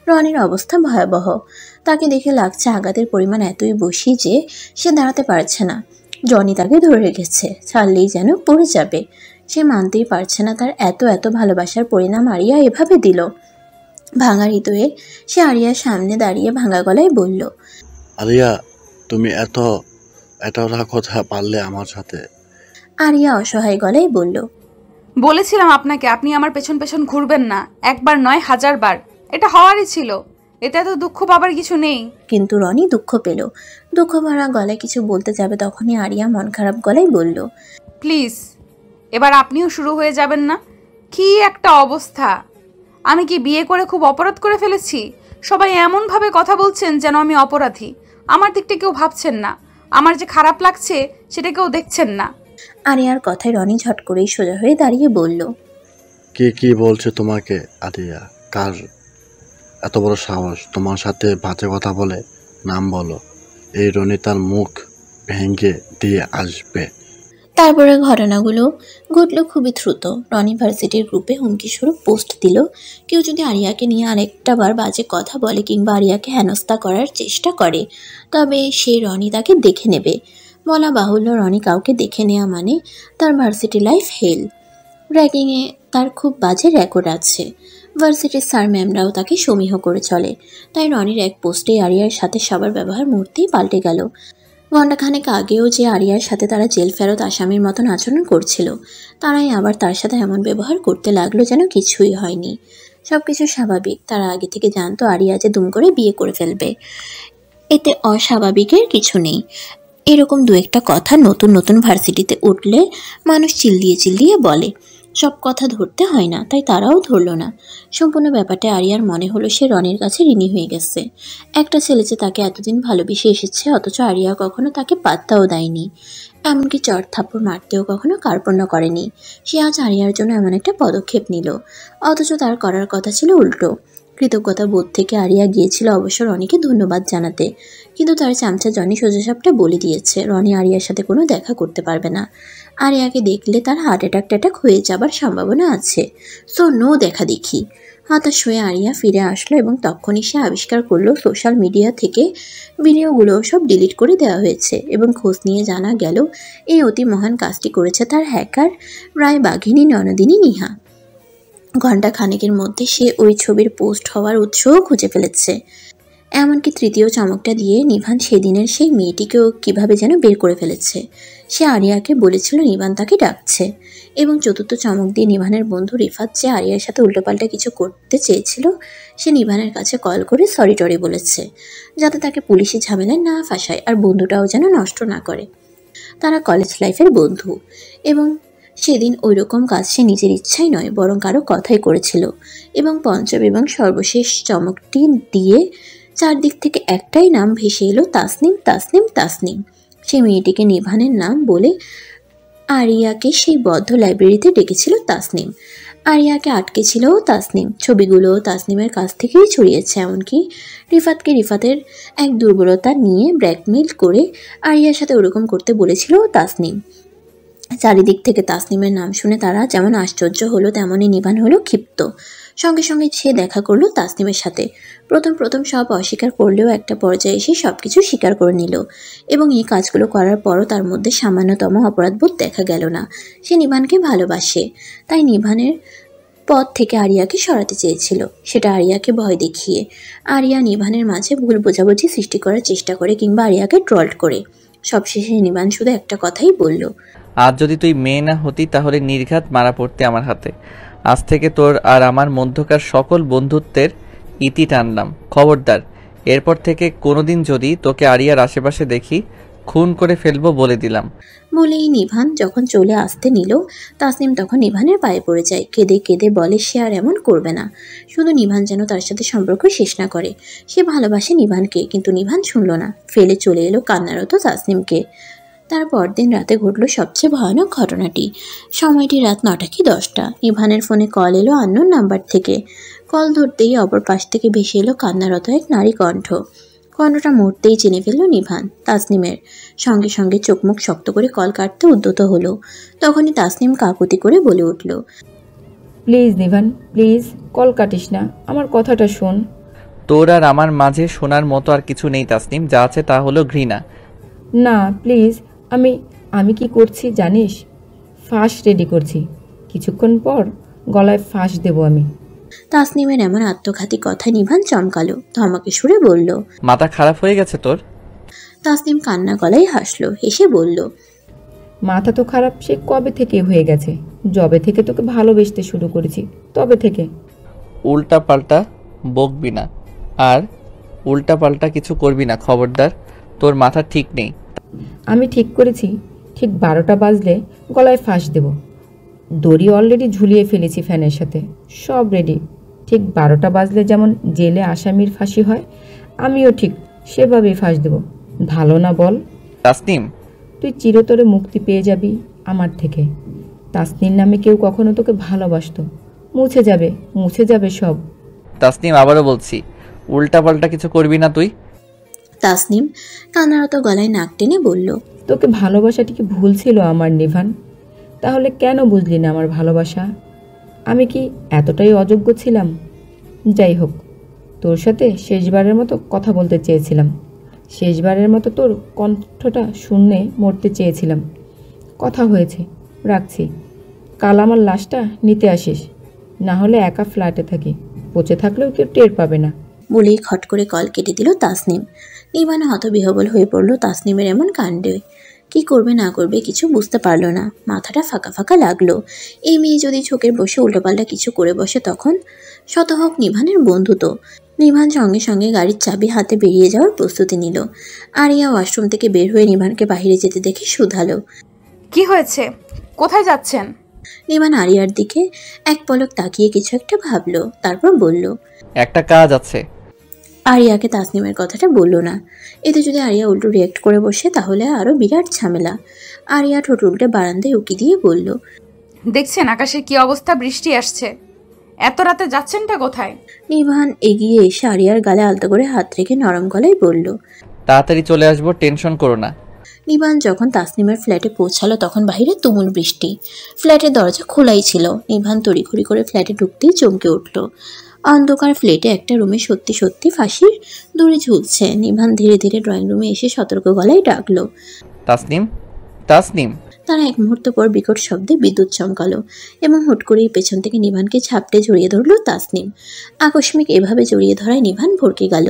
রনির অবস্থা ভয়াবহ। তাকে দেখে লাগছে আঘাতের পরিমাণ এতই বেশি যে সে দাঁড়াতে পারছে না। জনি তাকে ধরে রেখেছে, ছাড়লেই যেন পড়ে যাবে। সে মানতেই পারছে না তার এত ভালোবাসার পরিণাম আরিয়া এভাবে দিল। ভাঙা হৃদয়ে সে আরিয়ার সামনে দাঁড়িয়ে ভাঙা গলায় বলল, আরিয়া তুমি এতটা কথা পারলে আমার সাথে? আরিয়া অসহায় গলায় বলল, বলেছিলাম আপনাকে আপনি আমার পেছন পেছন ঘুরবেন না, একবার নয় 1000 বার। এটা হওয়ারই ছিল, এতে এত দুঃখ পাবার কিছু নেই। কিন্তু রনি দুঃখ পেল। দুঃখ ভরা গলায় কিছু বলতে যাবে তখনই আরিয়া মন খারাপ গলায় বলল, প্লিজ এবার আপনিও শুরু হয়ে যাবেন না? কি একটা অবস্থা! আমি কি বিয়ে করে খুব অপরাধ করে ফেলেছি? সবাই এমনভাবে কথা বলছেন যেন আমি অপরাধী। আমার দিকটা কেউ ভাবছেন না, আমার যে খারাপ লাগছে সেটা কেউ দেখছেন না। আরিয়ার কথায় রনি ঝট করেই সোজা হয়ে দাঁড়িয়ে বলল, কি বলছে তোমাকে আরিয়া? কার এত বড় সাহস তোমার সাথে বাজে কথা বলে? নাম বলো। এই রনি তার মুখ ভেঙে দিয়ে আসবে। তারপরে ঘটনাগুলো ঘটল খুবই দ্রুত। রনি ভার্সিটির গ্রুপে হুমকিস্বরূপ পোস্ট দিল, কেউ যদি আরিয়াকে নিয়ে আরেকটা বার বাজে কথা বলে কিংবা আরিয়াকে হেনস্থা করার চেষ্টা করে তবে সেই রনি তাকে দেখে নেবে। বলা বাহুল্য, রনি কাউকে দেখে নেওয়া মানে তার ভার্সিটি লাইফ হেল। র্যাগিংয়ে তার খুব বাজে রেকর্ড আছে। ভার্সিটির স্যার ম্যামরাও তাকে সমীহ করে চলে। তাই রনির এক পোস্টে আরিয়ার সাথে সবার ব্যবহার মুহূর্তেই পাল্টে গেল। ঘণ্টাখানেক আগেও যে আরিয়ার সাথে তারা জেল ফেরত আসামির মতন আচরণ করছিল, তারাই আবার তার সাথে এমন ব্যবহার করতে লাগলো যেন কিছুই হয়নি, সব কিছু স্বাভাবিক। তারা আগে থেকে জানতো আরিয়া যে দুম করে বিয়ে করে ফেলবে। এতে অস্বাভাবিকের কিছু নেই। এরকম দু একটা কথা নতুন নতুন ভার্সিটিতে উঠলে মানুষ চিল্লিয়ে চিল্লিয়ে বলে, সব কথা ধরতে হয় না, তাই তারাও ধরলো না। সম্পূর্ণ ব্যাপারটা আরিয়ার মনে হলো সে রনির কাছে ঋণী হয়ে গেছে। একটা ছেলে যে তাকে এতদিন ভালোবেসে এসেছে, অথচ আরিয়া কখনো তাকে পাত্তাও দেয়নি, এমনকি চড় থাপ্পড় মারতেও কখনো কার্পণ্য করেনি। সে আজ আরিয়ার জন্য এমন একটা পদক্ষেপ নিল, অথচ তার করার কথা ছিল উল্টো। কৃতজ্ঞতা বোধ থেকে আরিয়া গিয়েছিল অবশ্য রনিকে ধন্যবাদ জানাতে, কিন্তু তার চামচা জনি সোজাসাপটা বলে দিয়েছে রনি আরিয়ার সাথে কোনো দেখা করতে পারবে না। আরিয়াকে দেখলে তার হার্ট অ্যাটাক হয়ে যাবার সম্ভাবনা আছে, সো নো দেখা দেখি। হতাশ হয়ে আরিয়া ফিরে আসলো এবং তখনই সে আবিষ্কার করলো সোশ্যাল মিডিয়া থেকে ভিডিওগুলো সব ডিলিট করে দেওয়া হয়েছে এবং খোঁজ নিয়ে জানা গেল এই অতি মহান কাজটি করেছে তার হ্যাকার রায়বাঘিনী ননদিনী নিহা। ঘণ্টা খানেকের মধ্যে সে ওই ছবির পোস্ট হওয়ার উৎসও খুঁজে ফেলেছে। এমনকি তৃতীয় চমকটা দিয়ে নিভান সেদিনের সেই মেয়েটিকেও কিভাবে যেন বের করে ফেলেছে। সে আরিয়াকে বলেছিল নিভান তাকে ডাকছে, এবং চতুর্থ চমক দিয়ে নিভানের বন্ধু রিফাত যে আরিয়ার সাথে উল্টোপাল্টা কিছু করতে চেয়েছিল, সে নিভানের কাছে কল করে সরি টরি বলেছে, যাতে তাকে পুলিশি ঝামেলায় না ফাঁসায় আর বন্ধুটাও যেন নষ্ট না করে। তারা কলেজ লাইফের বন্ধু, এবং সেদিন ওই রকম কাজ সে নিজের ইচ্ছাই নয় বরং কারো কথাই করেছিল। এবং পঞ্চম এবং সর্বশেষ চমকটি দিয়ে চারদিক থেকে একটাই নাম ভেসে এলো, তাসনিম তাসনিম তাসনিম। সেই মেয়েটিকে নিভানের নাম বলে আরিয়াকে সেই বদ্ধ লাইব্রেরিতে ডেকেছিল তাসনিম। আরিয়াকে আটকেছিল তাসনিম, ছবিগুলোও তাসনিমের কাছ থেকেই ছড়িয়েছে। এমনকি রিফাতকে রিফাতের এক দুর্বলতা নিয়ে ব্ল্যাকমেইল করে আরিয়ার সাথে ওরকম করতে বলেছিল তাসনিম। চারিদিক থেকে তাসনিমের নাম শুনে তারা যেমন আশ্চর্য হলো, তেমনই নিভান হলো ক্ষিপ্ত। সঙ্গে সঙ্গে সে দেখা করলো তাসনিমের সাথে। প্রথম সব অস্বীকার করলেও একটা পর্যায়ে এসে সব কিছু স্বীকার করে নিল, এবং এই কাজগুলো করার পরও তার মধ্যে সামান্যতম অপরাধবোধ দেখা গেল না। সে নিভানকে ভালোবাসে, তাই নিভানের পথ থেকে আরিয়াকে সরাতে চেয়েছিল, সেটা আরিয়াকে ভয় দেখিয়ে। আরিয়া নিভানের মাঝে ভুল বোঝাবুঝি সৃষ্টি করার চেষ্টা করে কিংবা আরিয়াকে ট্রল করে। সবশেষে নিভান শুধু একটা কথাই বলল, আজ যদি তুই মেয়ে না হতি তাহলে নির্ঘাত মারা পড়তে আমার হাতে। আজ থেকে তোর আর আমার মধ্যকার সকল বন্ধুত্বের ইতি টানলাম। খবরদার, এরপর থেকে কোনোদিন যদি তোকে আরিয়ার আশেপাশে দেখি খুন করে ফেলবো বলে দিলাম। বলেই নিভান যখন চলে আসতে নিল, তাসনিম তখন নিভানের পায়ে পড়ে যায়। কেঁদে কেঁদে বলে সে আর এমন করবে না, শুধু নিভান যেন তার সাথে সম্পর্ক শেষ না করে। সে ভালোবাসে নিভানকে, কিন্তু নিভান শুনল না, ফেলে চলে এলো কান্নারত তাসনিমকে। তার পরদিন রাতে ঘটল সবচেয়ে ভয়ানক ঘটনাটি। সময়টি রাত 9টা কি 10টা। নিভানের ফোনে কল এলো আননোন নাম্বার থেকে। কল ধরতেই অপর পাশ থেকে ভেসে এলো কান্নারত এক নারী কণ্ঠ। কণ্ঠটা মুহূর্তেই চিনে ফেলল নিভান, তাসনিমের। সঙ্গে সঙ্গে চোখ মুখ শক্ত করে কল কাটতে উদ্যত হলো। তখনই তাসনিম কাকুতি করে বলে উঠল, প্লিজ নিভান, প্লিজ কল কাটিস না, আমার কথাটা শোন। তোর আর আমার মাঝে শোনার মতো আর কিছু নেই তাসনিম, যা আছে তা হলো ঘৃণা। না প্লিজ, আমি কি করছি জানিস? ফাঁস রেডি করছি, কিছুক্ষণ পর গলায় ফাঁস দেব আমি। তাসনিমের এমন আত্মঘাতী কথায় নিভান চমকালো, ধমকে সুরে বলল, মাথা খারাপ হয়ে গেছে তোর? তাসনিম কান্না গলায় হাসলো, হেসে বলল, মাথা তো খারাপ সে কবে থেকে হয়ে গেছে, যবে থেকে তোকে ভালোবেসতে শুরু করেছি তবে থেকে। উল্টা পাল্টা বকবি না, আর উল্টা পাল্টা কিছু করবি না, খবরদার। তোর মাথা ঠিক নেই। আমি ঠিক করেছি, ঠিক 12টা বাজলে গলায় ফাঁস দেব। দড়ি অলরেডি ঝুলিয়ে ফেলেছি ফ্যানের সাথে, সব রেডি। ঠিক 12টা বাজলে যেমন জেলে আসামির ফাঁসি হয়, আমিও ঠিক সেভাবেই ফাঁস দেব। ভালো না বল? তাসনিম, তুই চিরতরে মুক্তি পেয়ে যাবি আমার থেকে। তাসনিম নামে কেউ কখনো তোকে ভালোবাসতো, মুছে যাবে সব। তাসনিম, আবারও বলছি, উল্টা পাল্টা কিছু করবি না তুই। তাসনিম কান্নারত গলায় নাক টেনে বলল, তোকে ভালোবাসাটি কি ভুল ছিল আমার নিভান? তাহলে কেন বুঝলি না আমার ভালোবাসা? আমি কি এতটাই অযোগ্য ছিলাম? যাই হোক, তোর সাথে শেষবারের মতো কথা বলতে চেয়েছিলাম, শেষবারের মতো তোর কণ্ঠটা শুনে মরতে চেয়েছিলাম। কথা হয়েছে, রাখছি। কাল আমার লাশটা নিতে আসিস, না হলে একা ফ্ল্যাটে থাকি, পচে থাকলেও কেউ টের পাবে না। বলেই খট করে কল কেটে দিল তাসনিম। নিভান হতবিহবল হয়ে পড়ল তাসনিমের এমন কাণ্ডে। কি করবে না করবে কিছু বুঝতে পারল না, মাথাটা ফাঁকা ফাঁকা লাগলো। এই মেয়ে যদি চোখের বসে উল্টোপাল্টা কিছু করে বসে তখন? শত হোক নিভানের বন্ধু তো, নিভান সঙ্গে সঙ্গে গাড়ির চাবি হাতে বেরিয়ে যাওয়ার প্রস্তুতি নিল। আরিয়া ওয়াশরুম থেকে বের হয়ে নিভানকে বাইরে যেতে দেখে শুধালো, কি হয়েছে? কোথায় যাচ্ছেন? নিভান আরিয়ার দিকে এক পলক তাকিয়ে কিছু একটা ভাবলো, তারপর বলল, একটা কাজ আছে। আরিয়াকে তাসনিমের কথাটা বলল না। এতে যদি আরিয়া উল্টো রিয়েক্ট করে বসে তাহলে আরও বিরাট ঝামেলা। আরিয়া ঠোঁট উল্টে বারান্দায় উকি দিয়ে বলল, দেখছেন আকাশের কি অবস্থা, বৃষ্টি আসছে, এত রাতে যাচ্ছেনটা কোথায়? নিভান এগিয়ে এসে আরিয়ার গালে আলতো করে হাত রেখে নরম গলায় বলল, তাড়াতাড়ি চলে আসবো, টেনশন করো না। নিভান যখন তাসনিমের ফ্ল্যাটে পৌঁছালো তখন বাইরে তুমুল বৃষ্টি। ফ্ল্যাটের দরজা খোলাই ছিল। নিভান তড়িঘড়ি করে ফ্ল্যাটে ঢুকতেই চমকে উঠল। অন্ধকার ফ্ল্যাটে একটা রুমে সত্যি সত্যি ফাঁসির দড়ি ঝুলছে। নিভান ধীরে ধীরে ড্রয়িং রুমে এসে সতর্ক গলায় ডাকলো, তাসনিম, তাসনিম। তার এক মুহূর্ত পর বিকট শব্দে বিদ্যুৎ চমকালো এবং হুট করেই পেছন থেকে নিভানকে ঝাপটে জড়িয়ে ধরল তাসনিম। আকস্মিক এভাবে জড়িয়ে ধরায় নিভান ভরকে গেল।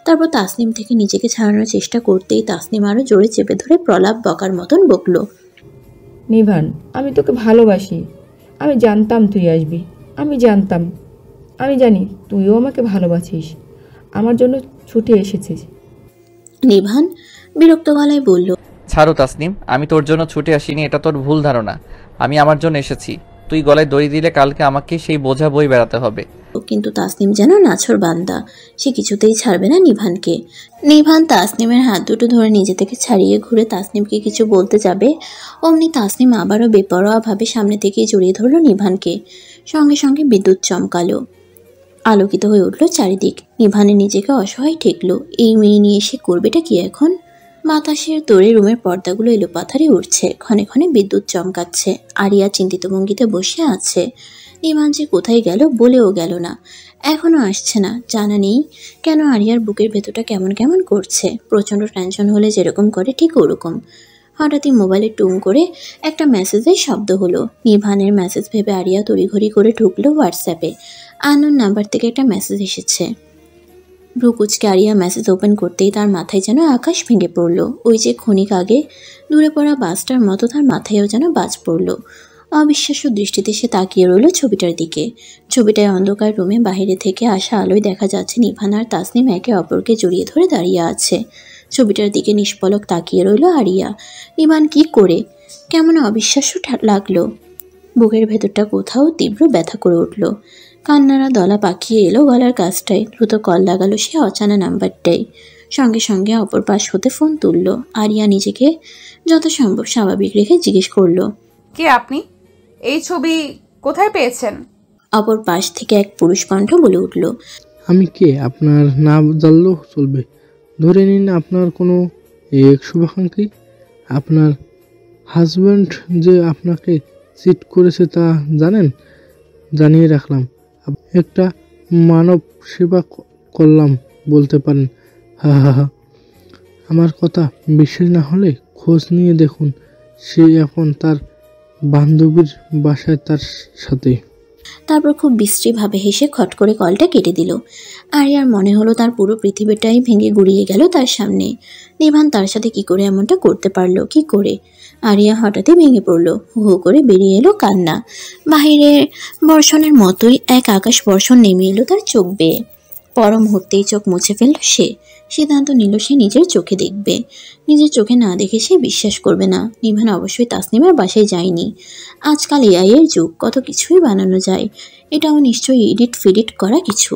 তারপর তাসনিম থেকে নিজেকে ছাড়ানোর চেষ্টা করতেই তাসনিম আরও জোরে চেপে ধরে প্রলাপ বকার মতন বকল, নিভান, আমি তোকে ভালোবাসি। আমি জানতাম তুই আসবি। আমি জানতাম। আমি জানি তুইও আমাকে ভালোবাসিস। আমার জন্য ছুটে এসেছিস। নিভান বিরক্ত গলায় বলল, ছাড়ো তাসনিম, আমি তোর জন্য ছুটে আসিনি, এটা তোর ভুল ধারণা। আমি আমার জন্য এসেছি। তুই গলায় দড়ি দিলে কালকে আমাকে সেই বোঝা বই বেড়াতে হবে। কিন্তু তাসনিম যেন নাছর বান্দা, সে কিছুতেই ছাড়বে না নিভানকে। নিভান তাসনিমের হাত দুটো ধরে নিজে থেকে ছাড়িয়ে ঘুরে তাসনিমকে কিছু বলতে যাবে, অমনি তাসনিম আবারও বেপরোয়াভাবে সামনে থেকেই জড়িয়ে ধরল নিভানকে। সঙ্গে সঙ্গে বিদ্যুৎ চমকালো, আলোকিত হয়ে উঠল চারিদিক। নিভানে নিজেকে অসহায় ঠেকলো। এই মেয়ে নিয়ে সে করবেটা কি এখন? বাতাসের তোড়ে রুমের পর্দাগুলো এলোপাথারি উঠছে, ক্ষণে ক্ষণে বিদ্যুৎ চমকাচ্ছে। আরিয়া চিন্তিত ভঙ্গিতে বসে আছে। নিভান যে কোথায় গেল বলেও গেল না, এখনো আসছে না। জানা নেই কেন আরিয়ার বুকের ভেতরটা কেমন কেমন করছে। প্রচণ্ড টেনশন হলে যেরকম করে ঠিক ওরকম। হঠাৎই মোবাইলে টুং করে একটা মেসেজের শব্দ হলো। নিভানের মেসেজ ভেবে আরিয়া তড়িঘড়ি করে ঢুকলো হোয়াটসঅ্যাপে। আননোন নাম্বার থেকে একটা মেসেজ এসেছে। ভ্রুকুচকে আরিয়া মেসেজ ওপেন করতেই তার মাথায় যেন আকাশ ভেঙে পড়ল। ওই যে ক্ষণিক আগে দূরে পড়া বাসটার মতো তার মাথায়ও যেন বাজ পড়ল। অবিশ্বাস্য দৃষ্টিতে সে তাকিয়ে রইল ছবিটার দিকে। ছবিটায় অন্ধকার রুমে বাইরে থেকে আসা আলোয় দেখা যাচ্ছে নিভান আর তাসনিম একে অপরকে জড়িয়ে ধরে দাঁড়িয়ে আছে। ছবিটার দিকে নিষ্পলক তাকিয়ে রইল আরিয়া। নিভান কি করে? কেমন অবিশ্বাস্য লাগলো। বুকের ভেতরটা কোথাও তীব্র ব্যথা করে উঠল। কান্নারা দলা পাকিয়ে এলো গলার কাছটায়। দ্রুত কল লাগালো সে অচানা নাম্বারটাই। সঙ্গে সঙ্গে অপর পাশ হতে ফোন তুলল। আরিয়া নিজেকে যত সম্ভব স্বাভাবিক রেখে জিজ্ঞেস করলো, কে আপনি? এই ছবি কোথায় পেয়েছেন? অপর পাশ থেকে এক পুরুষ কণ্ঠ বলে উঠল, আমি কে আপনার না জানলেও চলবে। ধরে নিন আপনার কোনো এক শুভাকাঙ্ক্ষী। আপনার হাজব্যান্ড যে আপনাকে চিট করেছে তা জানেন। জানিয়ে রাখলাম, একটা মানব সেবা করলাম বলতে পারেন। হা হা হা। আমার কথা বিশ্বাস না হলে খোঁজ নিয়ে দেখুন, সে এখন তার বান্ধবীর বাসায় তার সাথে। তারপর খুব বিশ্রীভাবে হেসে খট করে কলটা কেটে দিল। আরিয়ার মনে হলো তার পুরো পৃথিবীটাই ভেঙে গুড়িয়ে গেল তার সামনে। নিভান তার সাথে কি করে এমনটা করতে পারলো? কি করে? আরিয়া হঠাৎই ভেঙে পড়লো। হু হু করে বেরিয়ে এলো কান্না। বাহিরের বর্ষণের মতোই এক আকাশ বর্ষণ নেমে এলো তার চোখ বেয়ে। পর মুহূর্তেই চোখ মুছে ফেলল সে। সিদ্ধান্ত নিল সে নিজের চোখে দেখবে। নিজের চোখে না দেখে সে বিশ্বাস করবে না। নিভান অবশ্যই তাসনিমের বাসায় যায়নি। আজকাল এআই এর যুগ, কত কিছুই বানানো যায়। এটাও নিশ্চয়ই এডিট ফিডিট করা কিছু,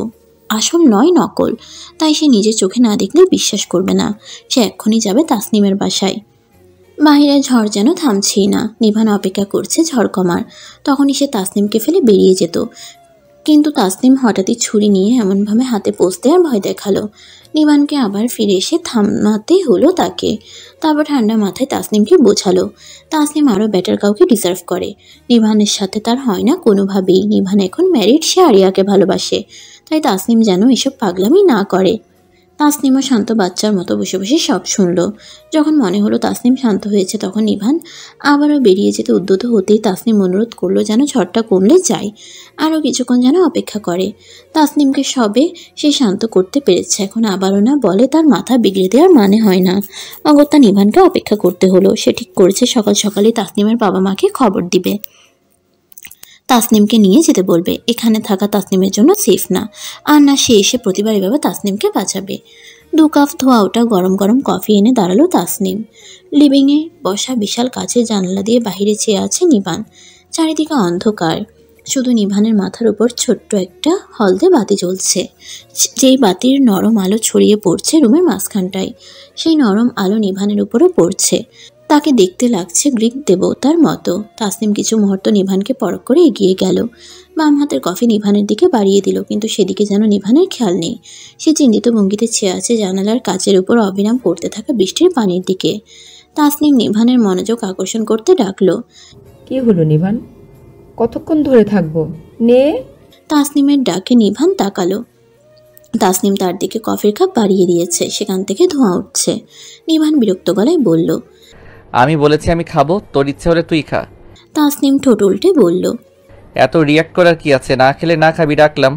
আসল নয় নকল। তাই সে নিজের চোখে না দেখলে বিশ্বাস করবে না। সে এক্ষুনি যাবে তাসনিমের বাসায়। বাহিরে ঝড় যেন থামছেই না। নিভান অপেক্ষা করছে ঝড় কমার। তখনই সে তাসনিমকে ফেলে বেরিয়ে যেত। কিন্তু তাসনিম হঠাৎই ছুরি নিয়ে এমনভাবে হাতে পোঁছতে আর ভয় দেখালো। নিভানকে আবার ফিরে এসে থামাতে হলো তাকে। তারপর ঠান্ডা মাথায় তাসনিমকে বোঝালো, তাসনিম আরও বেটার কাউকে ডিজার্ভ করে। নিভানের সাথে তার হয় না কোনোভাবেই। নিভান এখন ম্যারিড, সে আরিয়াকে ভালোবাসে। তাই তাসনিম যেন এসব পাগলামি না করে। তাসনিমও শান্ত বাচ্চার মতো বসে বসে সব শুনল। যখন মনে হলো তাসনিম শান্ত হয়েছে তখন নিভান আবারও বেরিয়ে যেতে উদ্যত হতেই তাসনিম অনুরোধ করলো যেন ঝড়টা কমলে যায়, আরও কিছুক্ষণ যেন অপেক্ষা করে। তাসনিমকে সবে সে শান্ত করতে পেরেছে, এখন আবারও না বলে তার মাথা বিগড়ে দেওয়ার মানে হয় না। অগত্যা নিভানকে অপেক্ষা করতে হলো। সে ঠিক করেছে সকাল সকালেই তাসনিমের বাবা মাকে খবর দিবে। তাসনিমকে নিয়ে যেতে বলবে। এখানে থাকা তাসনিমের জন্য সেফ না, আর না সে এসে প্রতিবার এভাবে তাসনিমকে বাঁচাবে। 2 কাপ ধোয়া ওটা গরম গরম কফি এনে দাঁড়ালো তাসনিম। লিভিংয়ে বসা বিশাল কাচের জানালা দিয়ে বাহিরে চেয়ে আছে নিভান। চারিদিকে অন্ধকার, শুধু নিভানের মাথার উপর ছোট্ট একটা হলদে বাতি জ্বলছে, যেই বাতির নরম আলো ছড়িয়ে পড়ছে রুমের মাঝখানটায়। সেই নরম আলো নিভানের উপরও পড়ছে। তাকে দেখতে লাগছে গ্রিক দেবতার মতো। তাসনিম কিছু মুহূর্ত নিভানকে পরখ করে এগিয়ে গেল। বাম হাতের কফি নিভানের দিকে বাড়িয়ে দিল, কিন্তু সেদিকে যেন নিভানের খেয়াল নেই। সে চিন্তিত ভঙ্গিতে চেয়ে আছে জানালার কাচের উপর অবিরাম পড়তে থাকা বৃষ্টির পানির দিকে। তাসনিম নিভানের মনোযোগ আকর্ষণ করতে ডাকলো। কি হলো নিভান, কতক্ষণ ধরে থাকবো? নে। তাসনিমের ডাকে নিভান তাকালো। তাসনিম তার দিকে কফির কাপ বাড়িয়ে দিয়েছে, সেখান থেকে ধোঁয়া উঠছে। নিভান বিরক্ত গলায় বলল, আমি বলেছি আমি খাবো, তোর ইচ্ছে হলে তুই খা। তাসনিম ঠোঁট উল্টে বলল, এত রিয়াক্ট করার কি আছে? না খেলে না খাবি, ডাকলাম।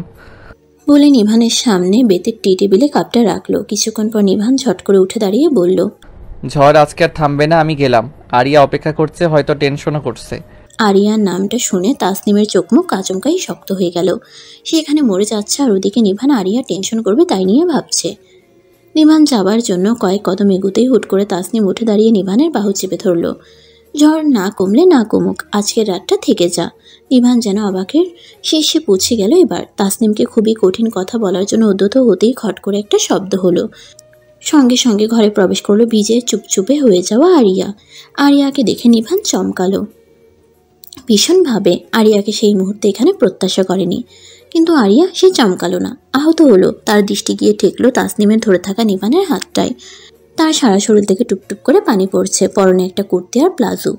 বলে নিভানের সামনে বেতের টি টেবিলে কাপটা রাখলো। কিছুক্ষণ পর নিভান ঝট করে উঠে দাঁড়িয়ে বলল, ঝড় আজকে আর থামবে না, আমি গেলাম। আরিয়া অপেক্ষা করছে, হয়তো টেনশনও করছে। আরিয়ার নামটা শুনে তাসনিমের চোখ মুখ আচমকাই শক্ত হয়ে গেল। সে এখানে মরে যাচ্ছে, আর ওদিকে নিভান আরিয়া টেনশন করবে তাই নিয়ে ভাবছে। নিভান যাবার জন্য কয়েক কদম এগুতেই হুট করে তাসনিম উঠে দাঁড়িয়ে নিভানের বাহু চেপে ধরল। ঝড় না কমলে না কমুক, আজকের রাতটা থেকে যা। নিভান যেন অবাকের শেষে পৌঁছে গেল। এবার তাসনিমকে খুবই কঠিন কথা বলার জন্য উদ্যত হতেই খট করে একটা শব্দ হলো। সঙ্গে সঙ্গে ঘরে প্রবেশ করলো ভিজে চুপচুপে হয়ে যাওয়া আরিয়া। আরিয়াকে দেখে নিভান চমকালো ভীষণভাবে। আরিয়াকে সেই মুহূর্তে এখানে প্রত্যাশা করেনি, কিন্তু আরিয়া সে চমকালো না, আহত হলো। তার দৃষ্টি গিয়ে ঠেকলো তাসনিমের ধরে থাকা নিভানের হাতটায়। তার সারা শরীর থেকে টুপটুপ করে পানি পড়ছে, পরনে একটা কুর্তি আর প্লাজো।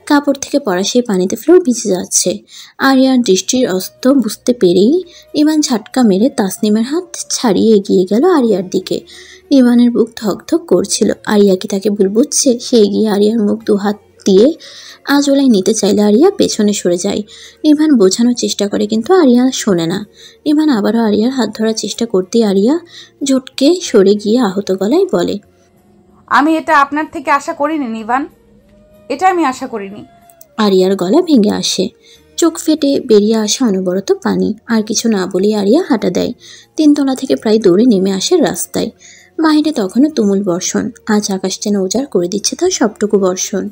কাপড় থেকে পড়া সেই পানিতে ফ্লোর ভিজে যাচ্ছে। আরিয়ার দৃষ্টির অস্ত বুঝতে পেরেই নিভান ঝাটকা মেরে তাসনিমের হাত ছাড়িয়ে এগিয়ে গেল আরিয়ার দিকে। নিভানের বুক ধকধক করছিল। আরিয়া কি তাকে ভুল বুঝছে? সে এগিয়ে আরিয়ার মুখ 2 হাত দিয়ে আঁচলায় নিতে চাইলে আরিয়া পেছনে সরে যায়। নিভান বোঝানোর চেষ্টা করে, কিন্তু আরিয়া শোনে না। নিভান আবারও আরিয়ার হাত ধরার চেষ্টা করতেই আরিয়া ঝটকে সরে গিয়ে আহত গলায় বলে, আমি এটা আপনার থেকে আশা করিনি নিভান, এটা আমি আশা করিনি। আরিয়ার গলা ভেঙে আসে, চোখ ফেটে বেরিয়ে আসে অনবরত পানি। আর কিছু না বলে আরিয়া হাঁটা দেয়। 3 তলা থেকে প্রায় দৌড়ে নেমে আসে রাস্তায়। বাইরে তখনও তুমুল বর্ষণ। আজ আকাশ যেন উজাড় করে দিচ্ছে তার সবটুকু বর্ষণ।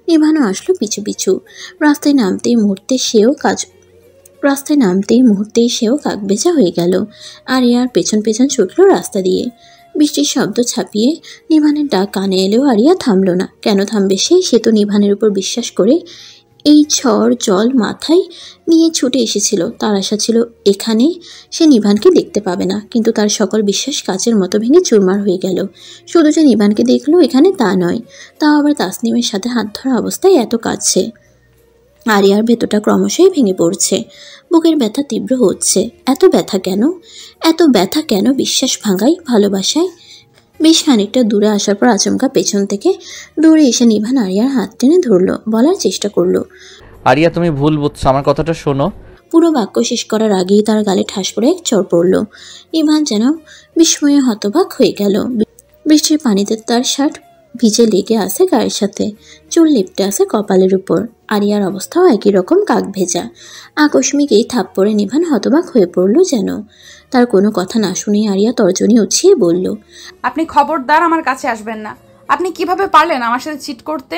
নিভানও আসলো পিছু পিছু। রাস্তায় নামতেই মুহূর্তেই সেও কাকভেজা হয়ে গেল। আরিয়ার পেছন পেছন ছুটলো রাস্তা দিয়ে। বৃষ্টির শব্দ ছাপিয়ে নিভানের ডাক কানে এলেও আরিয়া থামল না। কেন থামবে সে তো নিভানের উপর বিশ্বাস করে এই ঝড় জল মাথায় নিয়ে ছুটে এসেছিল। তার আশা ছিল এখানে সে নিভানকে দেখতে পাবে না, কিন্তু তার সকল বিশ্বাস কাচের মতো ভেঙে চুরমার হয়ে গেল। শুধু যে নিভানকে দেখলো এখানে তা নয়, তাও আবার তাসনিমের সাথে হাত ধরা অবস্থায় এত কাছে। আরিয়ার ভেতরটা ক্রমশই ভেঙে পড়ছে। বুকের ব্যথা তীব্র হচ্ছে। এত ব্যথা কেন বিশ্বাস ভাঙাই ভালোবাসায়? বেশ খানিকটা দূরে আসার পর আচমকা পেছন থেকে দৌড়ে এসে নিভান আরিয়ার হাত টেনে ধরলো। বলার চেষ্টা করলো, আরিয়া তুমি ভুল বুঝছো, আমার কথাটা শোনো। পুরো বাক্য শেষ করার আগেই তার গালে ঠাস করে এক চড় পড়ল। নিভান যেন বিস্ময়ে হতবাক হয়ে গেল। বৃষ্টির পানিতে তার শার্ট ভিজে লেগে আছে গায়ের সাথে, চুল লেপটে আছে কপালের উপর। আরিয়ার অবস্থাও একই রকম কাক ভেজা। আকস্মিক এই থাপ্পড়ে নিভান হতবাক হয়ে পড়ল যেন। তার কোনো কথা না শুনেই আরিয়া তর্জনী উছিয়ে বলল, আপনি খবরদার আমার কাছে আসবেন না। আপনি কিভাবে পারলেন আমার সাথে চিট করতে?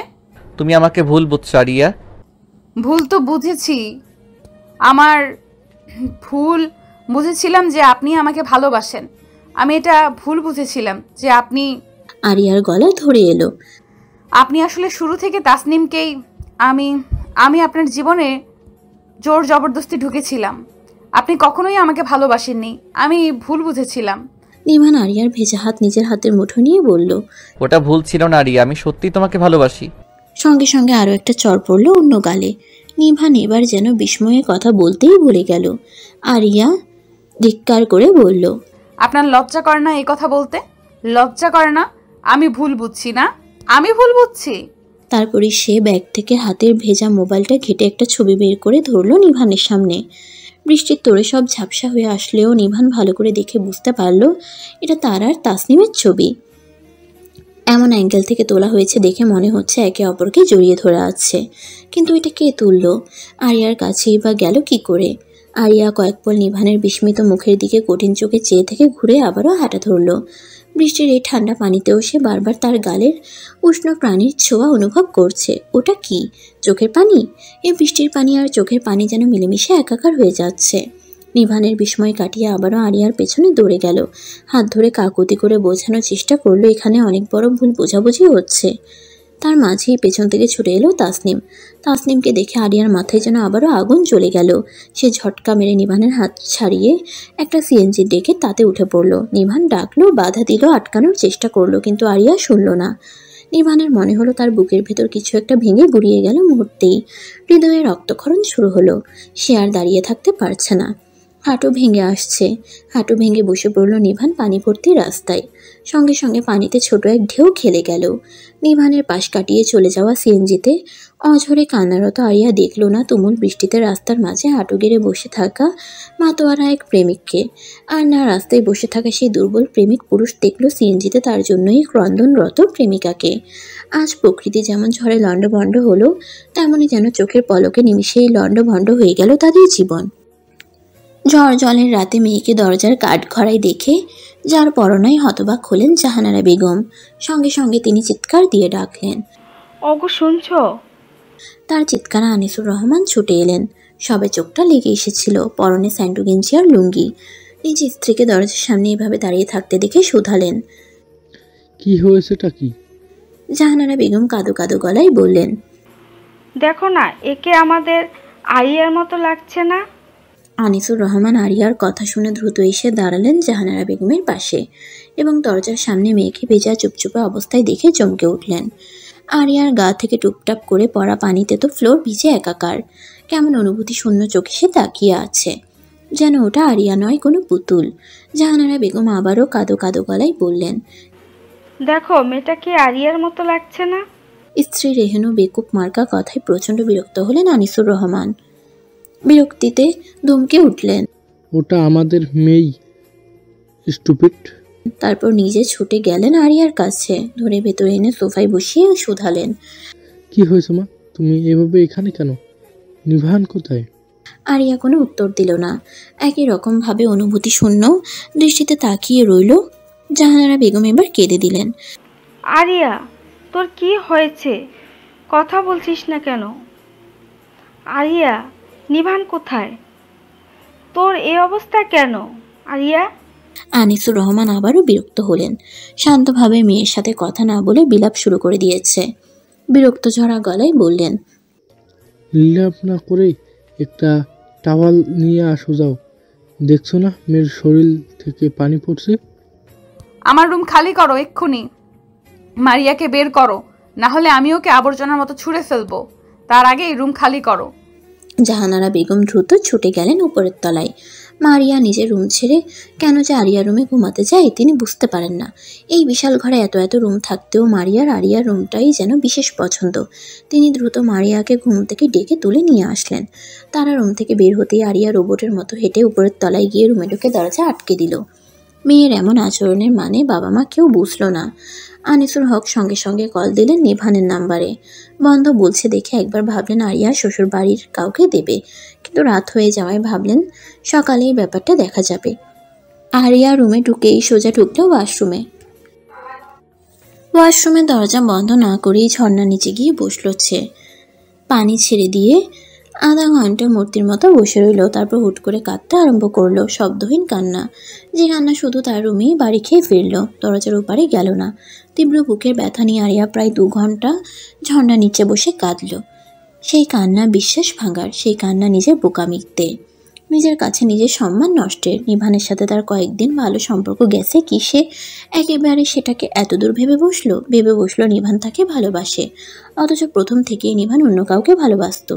তুমি আমাকে ভুল বুঝছো আরিয়া। ভুল তো বুঝেছি, আমার ভুল বুঝেছিলাম যে আপনি আমাকে ভালোবাসেন। আমি এটা ভুল বুঝেছিলাম যে আপনি। আরিয়ার গলা ধরে এলো, আপনি আসলে শুরু থেকে তাসনিমকেই। আমি আপনার জীবনে জোর জবরদস্তি ঢুকেছিলাম। আপনি কখনোই আমাকে ভালোবাসেননি, আমি ভুল বুঝেছিলাম। নিভান আরিয়ার ভেজা হাত নিজের হাতের মুঠো নিয়ে বলল, ওটা ভুল ছিল না আরিয়া, আমি সত্যি তোমাকে ভালোবাসি। সঙ্গে সঙ্গে আরও একটা চড় পড়ল অন্য গালে। নিভান এবার যেন বিস্ময়ে কথা বলতেই ভুলে গেল। আরিয়া ধিক্কার করে বলল, আপনার লজ্জা করে না এই কথা বলতে? লজ্জা করে না? আমি ভুল বুঝছি না? আমি ভুল বুঝছি? তারপরে সে ব্যাগ থেকে হাতের ভেজা মোবাইলটা ঘেটে একটা ছবি বের করে ধরলো নিভানের সামনে। বৃষ্টির তোড়ে সব ঝাপসা হয়ে আসলেও নিভান ভালো করে দেখে বুঝতে পারল এটা তার আর তাসনিমের ছবি। এমন অ্যাঙ্গেল থেকে তোলা হয়েছে দেখে মনে হচ্ছে একে অপরকে জড়িয়ে ধরে আছে। কিন্তু এটা কে তুলল? আরিয়ার কাছেই বা গেল কি করে? আরিয়া কয়েক পল নিভানের বিস্মিত মুখের দিকে কঠিন চোখে চেয়ে থেকে ঘুরে আবারও হাঁটা ধরল। বৃষ্টির এই ঠান্ডা পানিতেও সে বারবার তার গালের উষ্ণ প্রাণীর ছোঁয়া অনুভব করছে। ওটা কি? চোখের পানি? এই বৃষ্টির পানি আর চোখের পানি যেন মিলেমিশে একাকার হয়ে যাচ্ছে। নিভানের বিস্ময় কাটিয়ে আবারও আরিয়ার পেছনে দৌড়ে গেল। হাত ধরে কাকুতি করে বোঝানোর চেষ্টা করলো এখানে অনেক বড় ভুল বোঝাবুঝি হচ্ছে। তার মাঝেই পেছন থেকে ছুটে এলো তাসনিম। তাসনিমকে দেখে আরিয়ার মাথায় যেন আবারও আগুন জ্বলে গেল। সে ঝটকা মেরে নিভানের হাত ছাড়িয়ে একটা সিএনজি ডেকে তাতে উঠে পড়ল। নিভান ডাকলো, বাধা দিল, আটকানোর চেষ্টা করলো, কিন্তু আরিয়া শুনল না। নিভানের মনে হলো তার বুকের ভেতর কিছু একটা ভেঙে গুড়িয়ে গেল মুহূর্তেই। হৃদয়ে রক্তক্ষরণ শুরু হলো। সে আর দাঁড়িয়ে থাকতে পারছে না। হাঁটু ভেঙে আসছে। হাঁটু ভেঙে বসে পড়ল নিভান পানি ভর্তি রাস্তায়। সঙ্গে সঙ্গে পানিতে ছোট এক ঢেউ খেলে গেল। নিভানের পাশ কাটিয়ে চলে যাওয়া সিএনজিতে অঝরে কান্নারত আরিয়া দেখল না তুমুল বৃষ্টিতে রাস্তার মাঝে হাঁটু গেড়ে বসে থাকা মাতোয়ারা এক প্রেমিককে। আর না রাস্তায় বসে থাকা সেই দুর্বল প্রেমিক পুরুষ দেখল সিএনজিতে তার জন্যই ক্রন্দনরত প্রেমিকাকে। আজ প্রকৃতি যেমন ঝড়ে লণ্ডভণ্ড হলো, তেমনই যেন চোখের পলকে নিমিষেই লণ্ডভণ্ড হয়ে গেল তাদের জীবন। ঝড় জলের রাতে মেয়েকে দরজার কাঠগড়ায় দেখে যার পরনায় হতবাক হলেন জাহানারা বেগম। সঙ্গে সঙ্গে তিনি চিৎকার দিয়ে ডাকলেন, ওগো শুনছো? তার চিৎকারে আনিসুর রহমান ছুটে এলেন। সবে চোখটা লেগে এসেছিল, পরনে স্যান্ডো গেঞ্জি আর লুঙ্গি। নিজ স্ত্রীকে দরজার সামনে এভাবে দাঁড়িয়ে থাকতে দেখে শুধালেন, কি হয়েছেটা কি? জাহানারা বেগম কাঁদো কাঁদো গলায় বললেন, দেখো না, একে আমাদের আরিয়ার মতো লাগছে না? আনিসুর রহমান আরিয়ার কথা শুনে দ্রুত এসে দাঁড়ালেন জাহানারা বেগমের পাশে এবং দরজার সামনে মেয়েকে ভেজা চুপচুপে অবস্থায় দেখে চমকে উঠলেন। আরিয়ার গা থেকে টুপটাপ করে পড়া পানিতে তো ফ্লোর ভিজে একাকার। কেমন অনুভূতি শূন্য চোখে সে তাকিয়ে আছে, যেন ওটা আরিয়া নয়, কোনো পুতুল। জাহানারা বেগম আবারও কাঁদো কাঁদো গলায় বললেন, দেখো মেয়েটা কি আরিয়ার মতো লাগছে না? স্ত্রী রেহেনু বেকুব মার্কা কথায় প্রচণ্ড বিরক্ত হলেন আনিসুর রহমান। বিরক্তিতে ধমকে উঠলেন, ওটা আমাদের মেয়ে, স্টুপিড। তারপর নিজে ছুটে গেলেন আরিয়ার কাছে, ধরে ভেতরে এনে সোফায় বসিয়ে শুধালেন, কি হয়েছে মা? তুমি এভাবে এখানে কেন? নিভান কোথায়? আরিয়া কোনো উত্তর দিল না। একই রকম ভাবে অনুভূতি শূন্য দৃষ্টিতে তাকিয়ে রইল। জাহানারা বেগম এবার কেঁদে দিলেন, আরিয়া, তোর কি হয়েছে? কথা বলছিস না কেন? আরিয়া, নিভান কোথায়? তোর এই অবস্থা কেন আরিয়া? আনিসুর রহমান আবারও বিরক্ত হলেন। শান্তভাবে মেয়ের সাথে কথা না বলে বিলাপ শুরু করে দিয়েছে। বিরক্ত ঝরা গলায় বললেন, রিল্যাপ না করে একটা টাওয়াল নিয়ে আসো যাও। দেখছো না মেয়ের শরীর থেকে পানি পড়ছে? আমার রুম খালি করো এক্ষুনি। মারিয়াকে বের করো, না হলে আমি ওকে আবর্জনার মতো ছুঁড়ে ফেলবো। তার আগে এই রুম খালি করো। জাহানারা বেগম দ্রুত ছুটে গেলেন উপরের তলায়। মারিয়া নিজের রুম ছেড়ে কেন যে আরিয়া রুমে ঘুমাতে যায় তিনি বুঝতে পারেন না। এই বিশাল ঘরে এত এত রুম থাকতেও আরিয়ার রুমটাই যেন বিশেষ পছন্দ। তিনি দ্রুত মারিয়াকে ঘুম থেকে ডেকে তুলে নিয়ে আসলেন। তারা রুম থেকে বের হতেই আরিয়া রোবটের মতো হেঁটে উপরের তলায় গিয়ে রুমে ঢুকে দরজা আটকে দিল। মেয়ের এমন আচরণের মানে বাবা মা কেউ বুঝল না। আনিসুল হক সঙ্গে সঙ্গে কল দিলেন নিভানের নাম্বারে। বন্ধ বলছে দেখে একবার ভাবলেন আরিয়া শ্বশুর বাড়ির কাউকে দেবে, কিন্তু রাত হয়ে যাওয়ায় ভাবলেন সকালে এই ব্যাপারটা দেখা যাবে। আরিয়া রুমে ঢুকেই সোজা ঢুকলো ওয়াশরুমে দরজা বন্ধ না করেই ঝর্ণা নিচে গিয়ে বসল সে। পানি ছেড়ে দিয়ে আধা ঘন্টা মূর্তির মতো বসে রইল। তারপর হুট করে কাঁদতে আরম্ভ করলো, শব্দহীন কান্না। যে কান্না শুধু তার রুমেই বাড়ি খেয়ে ফিরল, দরজার ওপারে গেল না। তীব্র বুকের ব্যথা নিয়ে আরিয়া প্রায় 2 ঘন্টা ঝর্ণা নিচে বসে কাঁদল। সেই কান্না বিশ্বাস ভাঙার, সেই কান্না নিজের বোকামিতে, নিজের কাছে নিজের সম্মান নষ্টের। নিভানের সাথে তার কয়েকদিন ভালো সম্পর্ক গেছে কি সে একেবারে সেটাকে এতদূর ভেবে বসলো নিভান তাকে ভালোবাসে, অথচ প্রথম থেকেই নিভান অন্য কাউকে ভালোবাসত।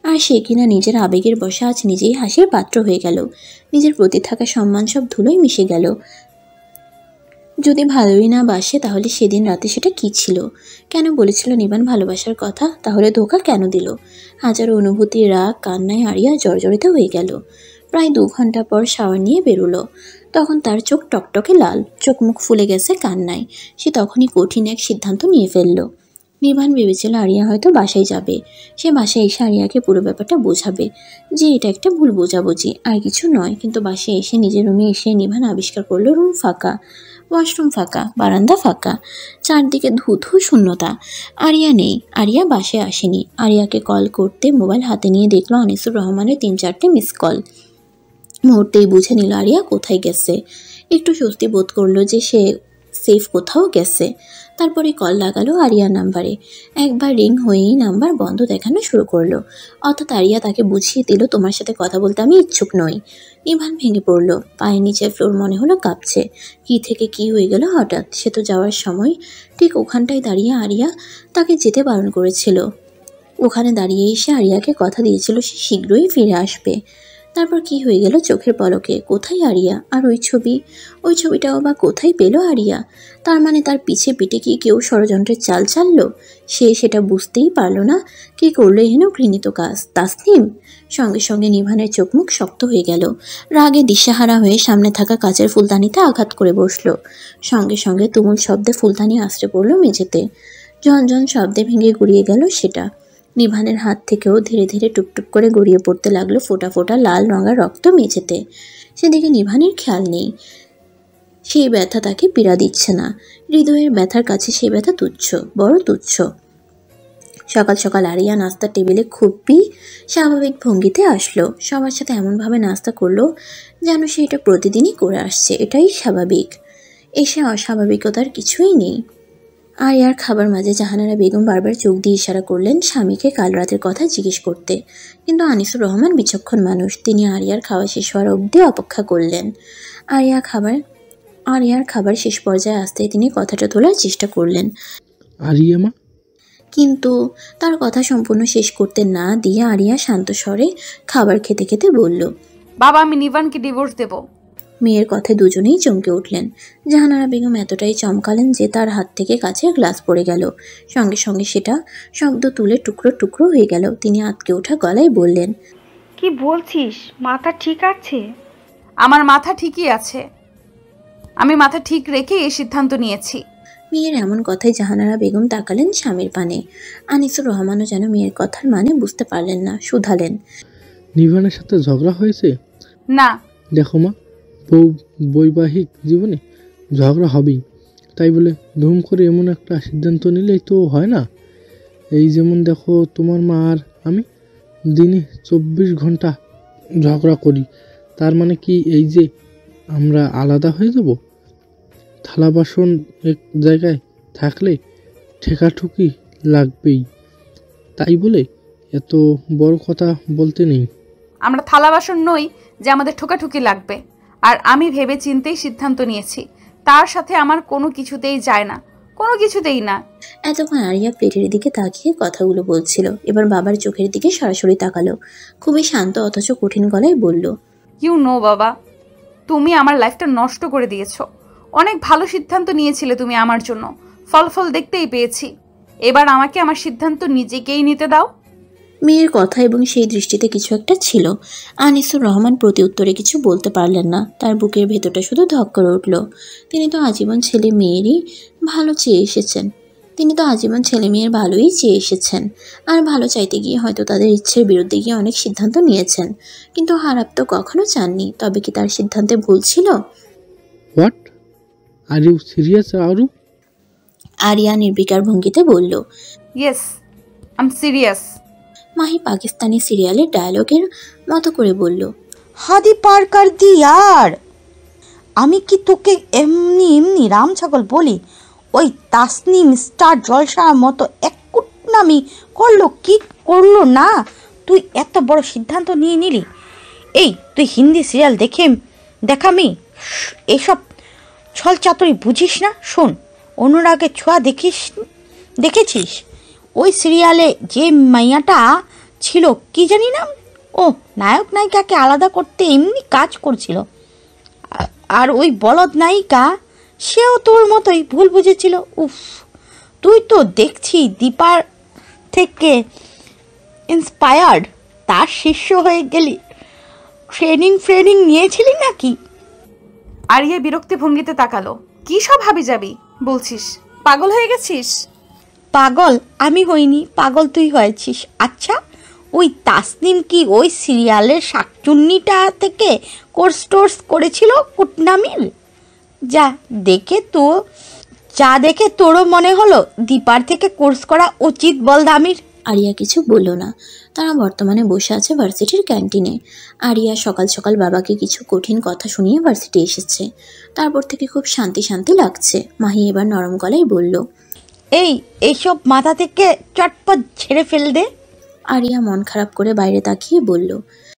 আর সে কিনা নিজের আবেগের বশে আজ নিজেই হাসির পাত্র হয়ে গেল। নিজের প্রতি থাকা সম্মান সব ধুলোয় মিশে গেল। যদি ভালোই না বাসে তাহলে সেদিন রাতে সেটা কি ছিল? কেন বলেছিল নিবান ভালোবাসার কথা? তাহলে ধোঁকা কেন দিল? হাজারো অনুভূতি, রাগ, কান্নায় আরিয়া জর্জরিত হয়ে গেল। প্রায় 2 ঘন্টা পর শাওয়ার নিয়ে বেরোলো। তখন তার চোখ টকটকে লাল, চোখ মুখ ফুলে গেছে কান্নায়। সে তখনই কঠিন এক সিদ্ধান্ত নিয়ে ফেলল। নিভান ভেবেছিল আরিয়া হয়তো বাসায় যাবে। সে বাসায় এসে আরিয়াকে পুরো ব্যাপারটা বোঝাবে যে এটা একটা ভুল বোঝাবুঝি, আর কিছু নয়। কিন্তু বাসায় এসে নিজের রুমে এসে নিভান আবিষ্কার করলো রুম ফাঁকা, ওয়াশরুম ফাঁকা, বারান্দা ফাঁকা, চারদিকে ধু ধু শূন্যতা। আরিয়া নেই, আরিয়া বাসায় আসেনি। আরিয়াকে কল করতে মোবাইল হাতে নিয়ে দেখলো আনিসুর রহমানের 3-4টে মিস কল। মুহূর্তেই বুঝে নিল আরিয়া কোথায় গেছে। একটু স্বস্তি বোধ করলো যে সে সেফ কোথাও গেছে। তারপরে কল লাগালো আরিয়ার নাম্বারে। একবার রিং হয়েই নাম্বার বন্ধ দেখানো শুরু করলো। অর্থাৎ আরিয়া তাকে বুঝিয়ে দিল, তোমার সাথে কথা বলতে আমি ইচ্ছুক নই। নিভান ভেঙে পড়ল, পায়ের নিচে ফ্লোর মনে হলো কাঁপছে। কি থেকে কি হয়ে গেল হঠাৎ? সে তো যাওয়ার সময় ঠিক ওখানটায় দাঁড়িয়ে আরিয়া তাকে যেতে বারণ করেছিল। ওখানে দাঁড়িয়ে এসে আরিয়াকে কথা দিয়েছিল সে শীঘ্রই ফিরে আসবে। তারপর কি হয়ে গেল চোখের পলকে? কোথায় আরিয়া? আর ওই ছবিটাও বা কোথায় পেল আরিয়া? তার মানে তার পিছে পিঠে কি কেউ ষড়যন্ত্রের চাল চাললো? সে সেটা বুঝতেই পারল না। কি করলো এহেন ঘৃণিত কাজ? তাসনিম? সঙ্গে সঙ্গে নিভানের চোখ মুখ শক্ত হয়ে গেল। রাগে দিশাহারা হয়ে সামনে থাকা কাচের ফুলদানিতে আঘাত করে বসলো। সঙ্গে সঙ্গে তুমুল শব্দে ফুলদানি আশ্রে পড়ল মেঝেতে। ঝনঝন শব্দে ভেঙে গুড়িয়ে গেল সেটা। নিভানের হাত থেকেও ধীরে ধীরে টুকটুক করে গড়িয়ে পড়তে লাগলো ফোঁটা ফোঁটা লাল রঙা রক্ত মেঝেতে। সেদিকে নিভানের খেয়াল নেই। সেই ব্যথা তাকে পীড়া দিচ্ছে না। হৃদয়ের ব্যথার কাছে সেই ব্যথা তুচ্ছ, বড় তুচ্ছ। সকাল সকাল আরিয়া নাস্তার টেবিলে খুবই স্বাভাবিক ভঙ্গিতে আসলো। সবার সাথে এমনভাবে নাস্তা করলো যেন সে এটা প্রতিদিনই করে আসছে। এটাই স্বাভাবিক। এসে অস্বাভাবিকতার কিছুই নেই। আরিয়ার খাবার মাঝে জাহানারা বেগম বারবার চোখ দিয়ে ইশারা করলেন স্বামীকে কাল রাতের কথা জিজ্ঞেস করতে। কিন্তু আনিসুর রহমান বিচক্ষণ মানুষ। তিনি আরিয়ার খাওয়া শেষ হওয়ার অবধি অপেক্ষা করলেন। আরিয়ার খাবার শেষ পর্যায়ে আসতেই তিনি কথাটা তোলার চেষ্টা করলেন। আরিয়া মা? কিন্তু তার কথা সম্পূর্ণ শেষ করতে না দিয়ে আরিয়া শান্ত স্বরে খাবার খেতে খেতে বলল, বাবা আমি নিভানকে ডিভোর্স দেব। মেয়ের কথায় দুজনেই চমকে উঠলেন। জাহানারা বেগম এতটাই চমকালেন যে তার হাত থেকে কাচের গ্লাস পড়ে গেল। সঙ্গে সঙ্গে সেটা শব্দ তুলে টুকরো টুকরো হয়ে গেল। তিনি আঁতকে ওঠা গলায় বললেন, কি বলছিস? মাথা ঠিক আছে? আমার মাথা ঠিকই আছে। আমি মাথা ঠিক রেখে এই সিদ্ধান্ত নিয়েছি। মেয়ের এমন কথায় জাহানারা বেগম তাকালেন স্বামীর পানে। আনিসুর রহমানও যেন মেয়ের কথার মানে বুঝতে পারলেন না, শুধালেন, নিভানের সাথে ঝগড়া হয়েছে? না। দেখো মা, বৈবাহিক জীবনে ঝগড়া হবেই, তাই বলে ধুম করে এমন একটা সিদ্ধান্ত নিলেই তো হয় না। এই যেমন দেখো, তোমার মা আর আমি দিনে 24 ঘন্টা ঝগড়া করি। তার মানে কি এই যে আমরা আলাদা হয়ে যাব? থালা বাসন এক জায়গায় থাকলে ঠেকাঠুকি লাগবেই, তাই বলে এত বড় কথা বলতে নেই। আমরা থালা বাসন নই যে আমাদের ঠোকাঠুকি লাগবে। আর আমি ভেবে চিন্তেই সিদ্ধান্ত নিয়েছি। তার সাথে আমার কোনো কিছুতেই যায় না, কোনো কিছুতেই না। এতক্ষণ আরিয়া প্লেটের দিকে তাকিয়ে কথাগুলো বলছিল। এবার বাবার চোখের দিকে সরাসরি তাকালো। খুবই শান্ত অথচ কঠিন গলায় বলল, ইউ নো বাবা, তুমি আমার লাইফটা নষ্ট করে দিয়েছো। অনেক ভালো সিদ্ধান্ত নিয়েছিলে তুমি আমার জন্য, ফল দেখতেই পেয়েছি। এবার আমাকে আমার সিদ্ধান্ত নিজেকেই নিতে দাও। মেয়ের কথা এবং সেই দৃষ্টিতে কিছু একটা ছিল। আনিসুর রহমান প্রতি উত্তরে কিছু বলতে পারলেন না। তার বুকের ভেতরটা শুধু ধক করে উঠল। তিনি তো আজীবন ছেলে মেয়ের ভালোই চেয়ে এসেছেন। আর ভালো চাইতে গিয়ে হয়তো তাদের ইচ্ছের বিরুদ্ধে গিয়ে অনেক সিদ্ধান্ত নিয়েছেন, কিন্তু হারাপ তো কখনো চাননি। তবে কি তার সিদ্ধান্তে ভুল ছিল? What are you serious Aru? Aria নির্বিকার ভঙ্গিতে বলল, yes I am serious. Mahi Pakistani সিরিয়ালের ডায়লগের মতো করে বলল, হাদি পার কর দি ইয়ার। আমি কি তোকে এমনি এমনি রাম ছাগল বলি? ওই তাসনিম স্টার জলসার মতো এক কুটনামি করলো কি করলো না, তুই এত বড় সিদ্ধান্ত নিয়ে নিলি? এই তুই হিন্দি সিরিয়াল দেখামি এসব ছল চাতুরি বুঝিস না? শোন, অনুরাগের ছোঁয়া দেখেছিস? ওই সিরিয়ালে যে মাইয়াটা ছিল কি জানি নাম, ও নায়ক নায়িকাকে আলাদা করতে এমনি কাজ করছিল। আর ওই বলদ নায়িকা, সেও তোর মতোই ভুল বুঝেছিল। উফ, তুই তো দেখছি দীপার থেকে ইন্সপায়ার্ড, তার শিষ্য হয়ে গেলি। ট্রেনিং নিয়েছিলি নাকি? আরিয়া বিরক্তি ভঙ্গিতে তাকালো। কি সব হাবিজাবি বলছিস? পাগল হয়ে গেছিস? পাগল আমি হইনি, পাগল তুই হয়েছিস। আচ্ছা, ওই তাসনিম কি ওই সিরিয়ালের শাকচুন্নিটা থেকে কোর্স টোর্স করেছিল কুটনামির? যা দেখে তোরও মনে হলো দীপার থেকে কোর্স করা উচিত বল দামির? আরিয়া কিছু বলল না। তারা বর্তমানে বসে আছে ভার্সিটির ক্যান্টিনে। আরিয়া সকাল সকাল বাবাকে কিছু কঠিন কথা শুনিয়ে ভার্সিটি এসেছে। তারপর থেকে খুব শান্তি শান্তি লাগছে। মাহি এবার নরম গলায় বলল, এইসব মাথা থেকে চটপট ছেড়ে ফেল দে। আরিয়া মন খারাপ করে বাইরে তাকিয়ে বলল,